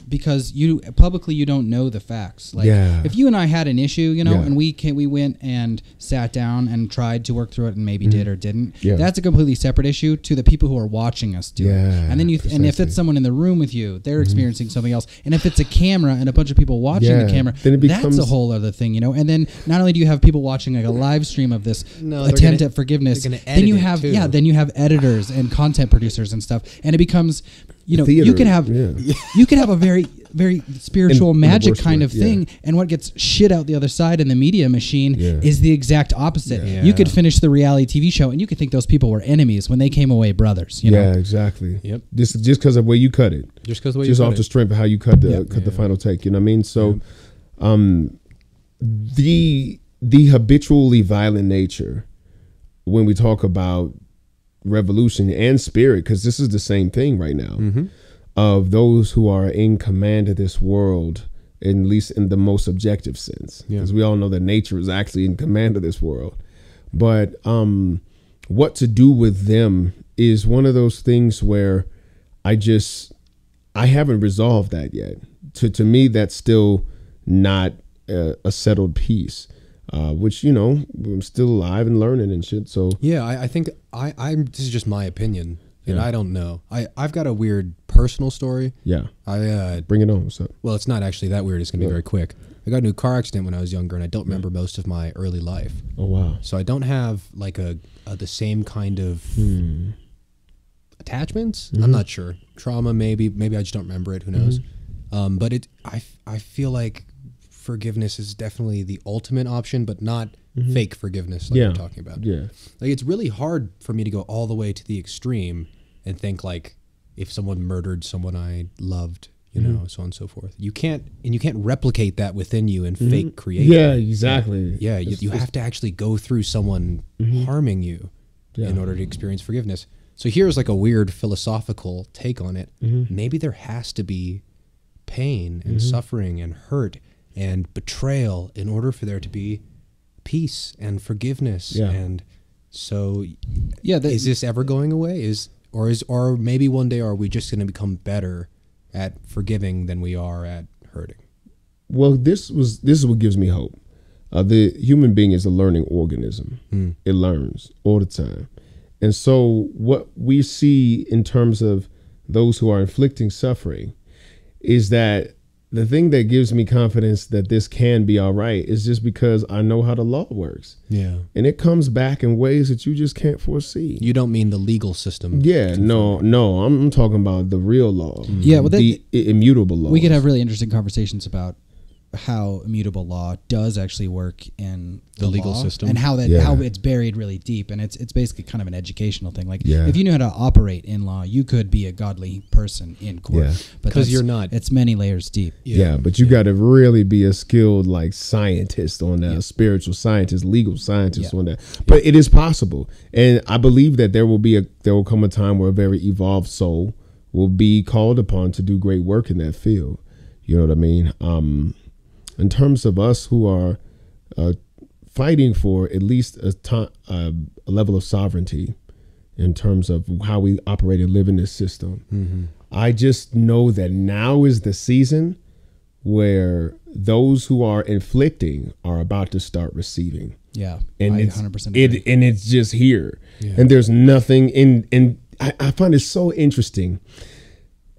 Because you publicly you don't know the facts. Like if you and I had an issue, and we went and sat down and tried to work through it and maybe did or didn't. That's a completely separate issue to the people who are watching us do it. And then and if it's someone in the room with you, they're experiencing something else. And if it's a camera and a bunch of people watching the camera, then that's a whole other thing, And then not only do you have people watching like a live stream of this attempt at forgiveness, then you have editors and content producers and stuff, and it becomes you can have a very, very spiritual magic kind of thing, and what gets shit out the other side in the media machine is the exact opposite. You could finish the reality TV show and you could think those people were enemies when they came away brothers. Yeah, exactly. Yep. Just because of where you cut it. Just off the strength of how you cut the final take. You know what I mean? So, the habitually violent nature when we talk about revolution and spirit, because this is the same thing right now, of those who are in command of this world, at least in the most objective sense, because we all know that nature is actually in command of this world. But what to do with them is one of those things where I haven't resolved that yet. To me, that's still not a settled piece. Which, I'm still alive and learning and shit. So I think this is just my opinion, and I don't know. I've got a weird personal story. Yeah. Bring it on. What's up? Well, it's not actually that weird. It's gonna be very quick. I got into a car accident when I was younger, and I don't remember most of my early life. Oh wow. So I don't have like the same kind of attachments. I'm not sure. Trauma, maybe I just don't remember it. Who knows? But I feel like forgiveness is definitely the ultimate option, but not fake forgiveness like you're talking about. Yeah. Like it's really hard for me to go all the way to the extreme and think like if someone murdered someone I loved, so on and so forth. You can't replicate that within you and fake create. Yeah, exactly. Yeah, you have to actually go through someone harming you in order to experience forgiveness. So here's like a weird philosophical take on it. Maybe there has to be pain and suffering and hurt and betrayal in order for there to be peace and forgiveness. And so is this ever going away? Or maybe one day are we just going to become better at forgiving than we are at hurting? Well, this is what gives me hope. The human being is a learning organism. It learns all the time. And so what we see in terms of those who are inflicting suffering is that the thing that gives me confidence that this can be all right is just because I know how the law works. Yeah. And it comes back in ways that you just can't foresee. You don't mean the legal system? Yeah, no. I'm talking about the real law. Yeah, well, the immutable law. We could have really interesting conversations about how immutable law does actually work in the legal system, and how it's buried really deep, and it's basically kind of an educational thing. Like if you knew how to operate in law, you could be a godly person in court. But because you're not. It's many layers deep. But you got to really be a skilled scientist on that, a spiritual scientist, legal scientist on that. But it is possible, and I believe that there will come a time where a very evolved soul will be called upon to do great work in that field. You know what I mean? In terms of us who are fighting for at least a level of sovereignty in terms of how we operate and live in this system. Mm-hmm. I just know that now is the season where those who are inflicting are about to start receiving. Yeah, and I it's 100% agree. And it's just here, and there's nothing in. And I find it so interesting.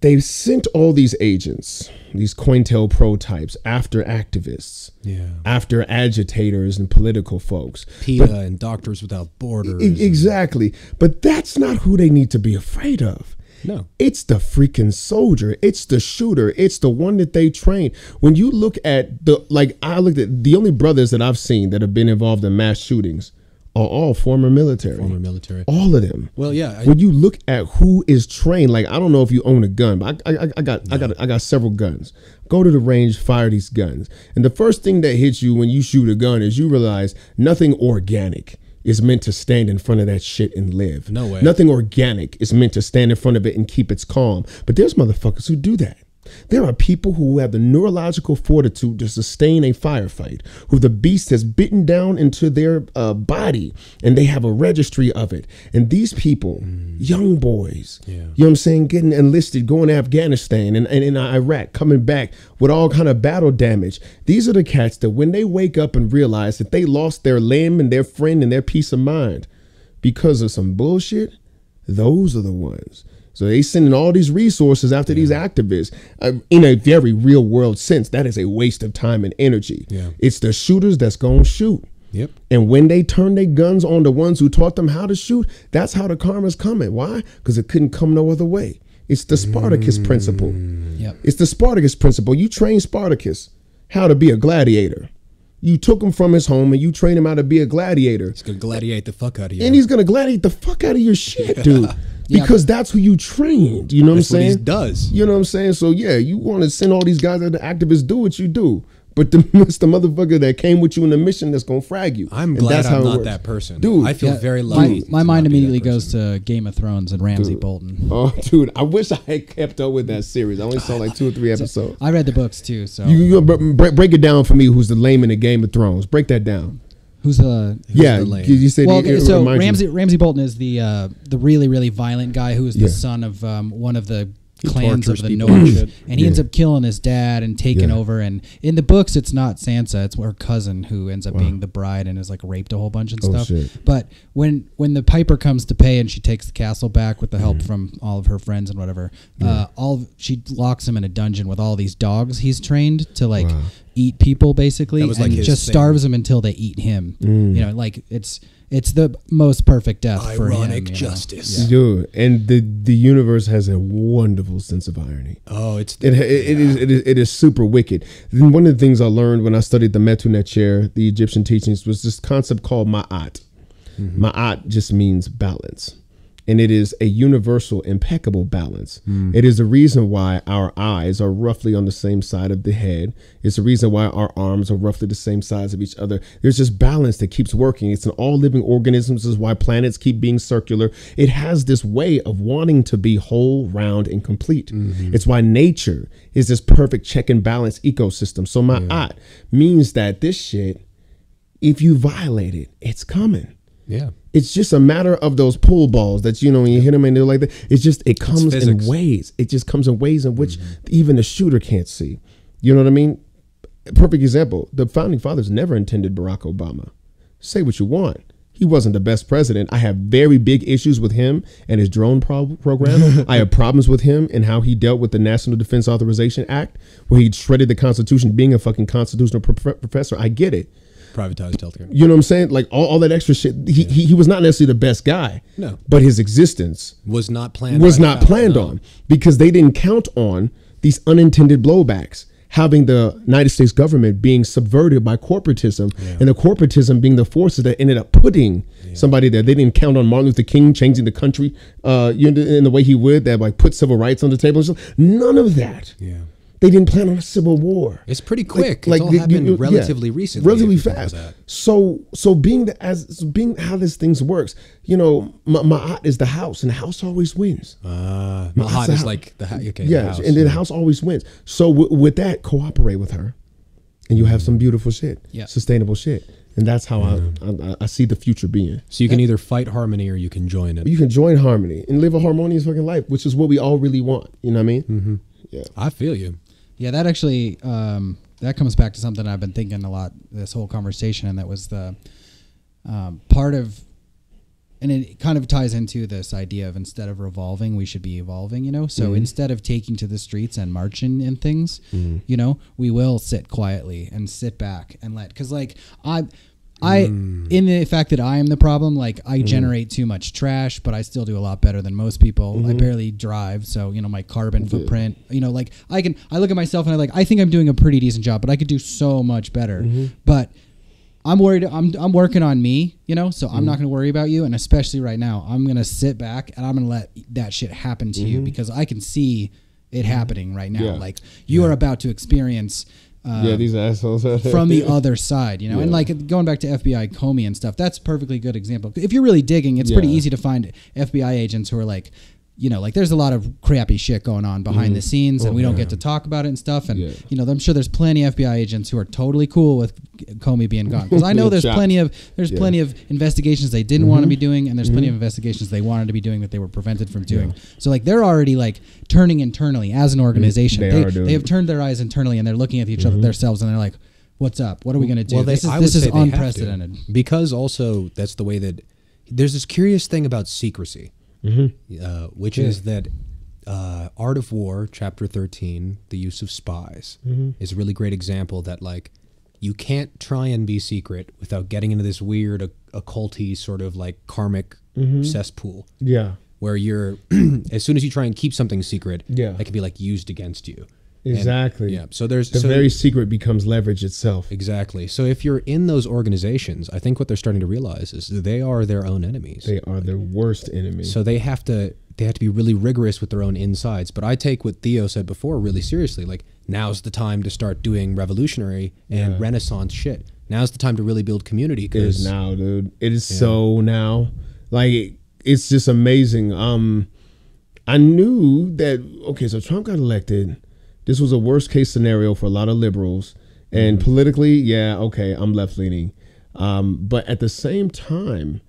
They've sent all these agents, these COINTELPRO types, after activists, after agitators and political folks, PETA and Doctors Without Borders. Exactly, but that's not who they need to be afraid of. No, it's the freaking soldier. It's the shooter. It's the one that they train. When you look at I looked at the only brothers that I've seen that have been involved in mass shootings are all former military. All of them. Well, yeah. When you look at who is trained, like I don't know if you own a gun, but I got several guns. Go to the range, fire these guns, and the first thing that hits you when you shoot a gun is you realize nothing organic is meant to stand in front of that shit and live. No way. Nothing organic is meant to stand in front of it and keep its calm. But there's motherfuckers who do that. There are people who have the neurological fortitude to sustain a firefight, who the beast has bitten down into their body, and they have a registry of it. And these people, young boys, you know what I'm saying, getting enlisted, going to Afghanistan and in Iraq, coming back with all kind of battle damage. These are the cats that when they wake up and realize that they lost their limb and their friend and their peace of mind because of some bullshit, those are the ones. So they sending all these resources after these activists in a very real world sense. That is a waste of time and energy. It's the shooters that's going to shoot. Yep. And when they turn their guns on the ones who taught them how to shoot, that's how the karma's coming. Why? Because it couldn't come no other way. It's the Spartacus principle. Yep. It's the Spartacus principle. You train Spartacus how to be a gladiator. You took him from his home and you trained him how to be a gladiator. He's going to gladiate the fuck out of you. And he's going to gladiate the fuck out of your shit, dude. Because that's who you trained. You know what I'm saying? That's what he does. You know what I'm saying? So, yeah, you want to send all these guys that the activists do what you do. But it's the motherfucker that came with you in the mission that's going to frag you. I'm glad I'm not that person. Dude. I feel very lucky. My mind immediately goes to Game of Thrones and Ramsay Bolton. Oh, dude, I wish I had kept up with that series. I only saw like 2 or 3 episodes. I read the books too. So you break it down for me. Who's the layman in Game of Thrones? Break that down. Who's the lame? You said so Ramsay Bolton is the really, really violent guy who is the son of one of the clans of the North, and he ends up killing his dad and taking over. And in the books, it's not Sansa; it's her cousin who ends up being the bride and is like raped a whole bunch and stuff. Shit. But when the Piper comes to pay and she takes the castle back with the help from all of her friends and whatever, she locks him in a dungeon with all these dogs he's trained to eat people basically, and like just starves them until they eat him. You know, like it's the most perfect death for him. Ironic justice. Dude, and the universe has a wonderful sense of irony. Oh, it is super wicked. And one of the things I learned when I studied the Metunet chair, the Egyptian teachings, was this concept called ma'at. Ma'at just means balance. And it is a universal, impeccable balance. It is the reason why our eyes are roughly on the same side of the head. It's the reason why our arms are roughly the same size of each other. There's just balance that keeps working. It's in all living organisms. This is why planets keep being circular. It has this way of wanting to be whole, round, and complete. It's why nature is this perfect check and balance ecosystem. So ma'at means that this shit, if you violate it, it's coming. Yeah. It's just a matter of those pool balls that, you know, when you hit them and they're like that, it comes in ways. It just comes in ways in which even the shooter can't see. You know what I mean? A perfect example. The founding fathers never intended Barack Obama. Say what you want. He wasn't the best president. I have very big issues with him and his drone program. I have problems with him and how he dealt with the National Defense Authorization Act, where he shredded the Constitution, being a fucking constitutional professor. I get it. Privatized healthcare. You know what I'm saying? Like all that extra shit. He was not necessarily the best guy. No. But his existence was not planned. On because they didn't count on these unintended blowbacks. Having the United States government being subverted by corporatism, and the corporatism being the forces that ended up putting somebody there. They didn't count on Martin Luther King changing the country in the way he would, that like put civil rights on the table. None of that. Yeah. They didn't plan on a civil war. It's pretty quick. It's all happened relatively recently. Relatively fast. So being how this thing works, you know, Ma'at is the house, and the house always wins. Ma'at is like the house. And then the house always wins. So with that, cooperate with her. and you have some beautiful shit, Yeah. sustainable shit. And that's how I see the future being. So you can either fight harmony or you can join it. You can join harmony and live a harmonious fucking life, which is what we all really want. You know what I mean? Mm-hmm. Yeah. I feel you. Yeah, that actually, that comes back to something I've been thinking a lot this whole conversation, and that was the part of, and it kind of ties into this idea of instead of revolving, we should be evolving, you know? So instead of taking to the streets and marching and things, you know, we will sit quietly and sit back and because like in the fact that I am the problem, like I generate too much trash, but I still do a lot better than most people. I barely drive. So, you know, my carbon footprint, you know, like I look at myself and I think I'm doing a pretty decent job, but I could do so much better. But I'm worried. I'm working on me, you know, so I'm not going to worry about you. And especially right now, I'm going to sit back and I'm going to let that shit happen to you because I can see it happening right now. Like you are about to experience these assholes from the other side, you know, and like going back to FBI Comey and stuff, that's a perfectly good example. If you're really digging, it's pretty easy to find FBI agents who are like, you know, like there's a lot of crappy shit going on behind the scenes and we don't get to talk about it and stuff. And, you know, I'm sure there's plenty of FBI agents who are totally cool with Comey being gone. Because I know there's plenty of investigations they didn't want to be doing, and there's plenty of investigations they wanted to be doing that they were prevented from doing. So like they're already like turning internally as an organization. They have turned their eyes internally and they're looking at each other themselves and they're like, what's up? What are we going to do? Well, this is unprecedented. Because also that's the way that there's this curious thing about secrecy. Which is that Art of War, Chapter 13, the use of spies, is a really great example that like you can't try and be secret without getting into this weird occulty sort of like karmic cesspool. Yeah. Where you're, as soon as you try and keep something secret, it can be like used against you. Exactly. And, so there's the very secret becomes leverage itself. Exactly. So if you're in those organizations, I think what they're starting to realize is they are their own enemies. They are their worst enemies. So they have to be really rigorous with their own insides. But I take what Theo said before really seriously. Like now's the time to start doing revolutionary and Renaissance shit. Now's the time to really build community. It is now, dude. It is so now. Like it's just amazing. I knew that. Okay, so Trump got elected. This was a worst case scenario for a lot of liberals, and politically, I'm left leaning, but at the same time,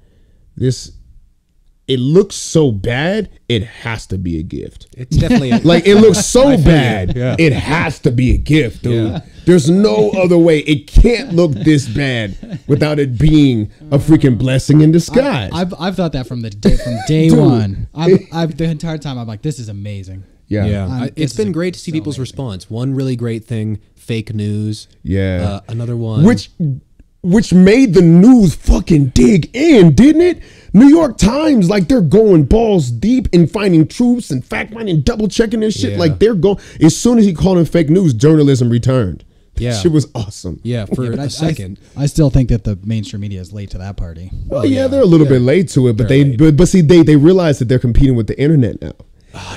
it looks so bad. It has to be a gift. It's definitely like it looks so bad. It has to be a gift, dude. There's no other way. It can't look this bad without it being a freaking blessing in disguise. I've thought that from day one. The entire time I'm like, this is amazing. It's been great to see people's response. One really great thing, fake news. Another one. Which made the news fucking dig in, didn't it? New York Times, like they're going balls deep in finding truths and fact finding, double checking this shit. Like they're going, as soon as he called him fake news, journalism returned. Shit was awesome. For a second. I still think that the mainstream media is late to that party. Well, they're a little bit late to it, but they realize that they're competing with the internet now.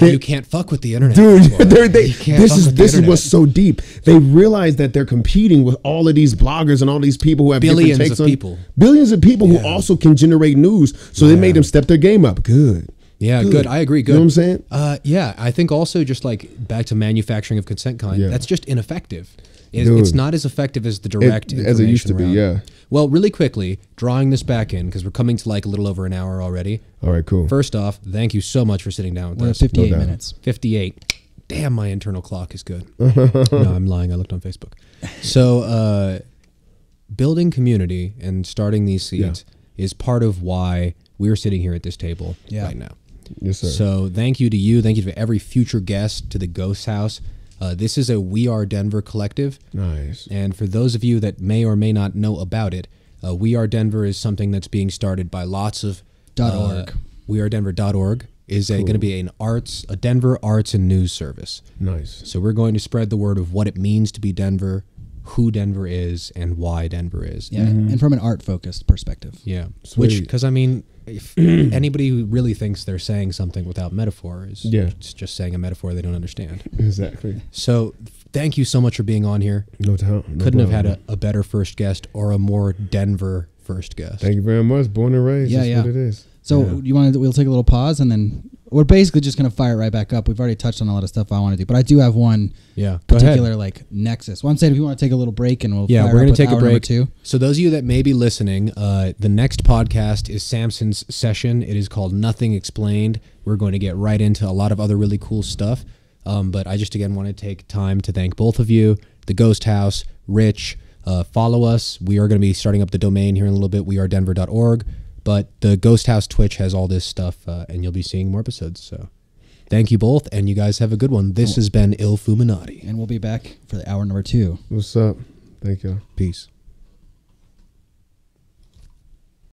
You can't fuck with the internet, dude. This is what's so deep. They realize that they're competing with all of these bloggers and all these people who have billions different takes of on people. Billions of people who also can generate news. So they made them step their game up. Good. Good. I agree. Good. You know what I'm saying? I think also just like back to manufacturing of consent kind. That's just ineffective. It's not as effective as the direct as it used to be. Well, really quickly, drawing this back in because we're coming to like a little over an hour already. All right, cool. First off, thank you so much for sitting down with us. We're at 58 minutes. 58. Damn, my internal clock is good. No, I'm lying. I looked on Facebook. So, building community and starting these seeds is part of why we're sitting here at this table right now. Yes, sir. So, thank you to you. Thank you to every future guest, to the Ghost House. This is a We Are Denver collective. Nice. And for those of you that may or may not know about it, We Are Denver is something that's being started by lots of .org. WeAreDenver.org is going to be a Denver arts and news service. Nice. So we're going to spread the word of what it means to be Denver, who Denver is, and why Denver is. Yeah, and from an art-focused perspective. Yeah. Sweet. Because, I mean, if anybody who really thinks they're saying something without metaphor is just saying a metaphor they don't understand. Exactly. So thank you so much for being on here. No doubt. Couldn't have had a better first guest or a more Denver first guest. Thank you very much. Born and raised. That's what it is. So we'll take a little pause and then we're basically just going to fire it right back up. We've already touched on a lot of stuff I want to do, but I do have one Go particular ahead. like nexus. Well, I'm saying if you want to take a little break and we're going to take a break. 2. So those of you that may be listening, the next podcast is Sampson's session. It is called Nothing Explained. We're going to get right into a lot of other really cool stuff. But I just, again, want to take time to thank both of you, the Ghost House, Rich. Follow us. We are going to be starting up the domain here in a little bit. wearedenver.org. But the Ghost House Twitch has all this stuff, and you'll be seeing more episodes. So thank you both, and you guys have a good one. This has been IllFoominati. And we'll be back for the hour number 2. What's up? Thank you. Peace.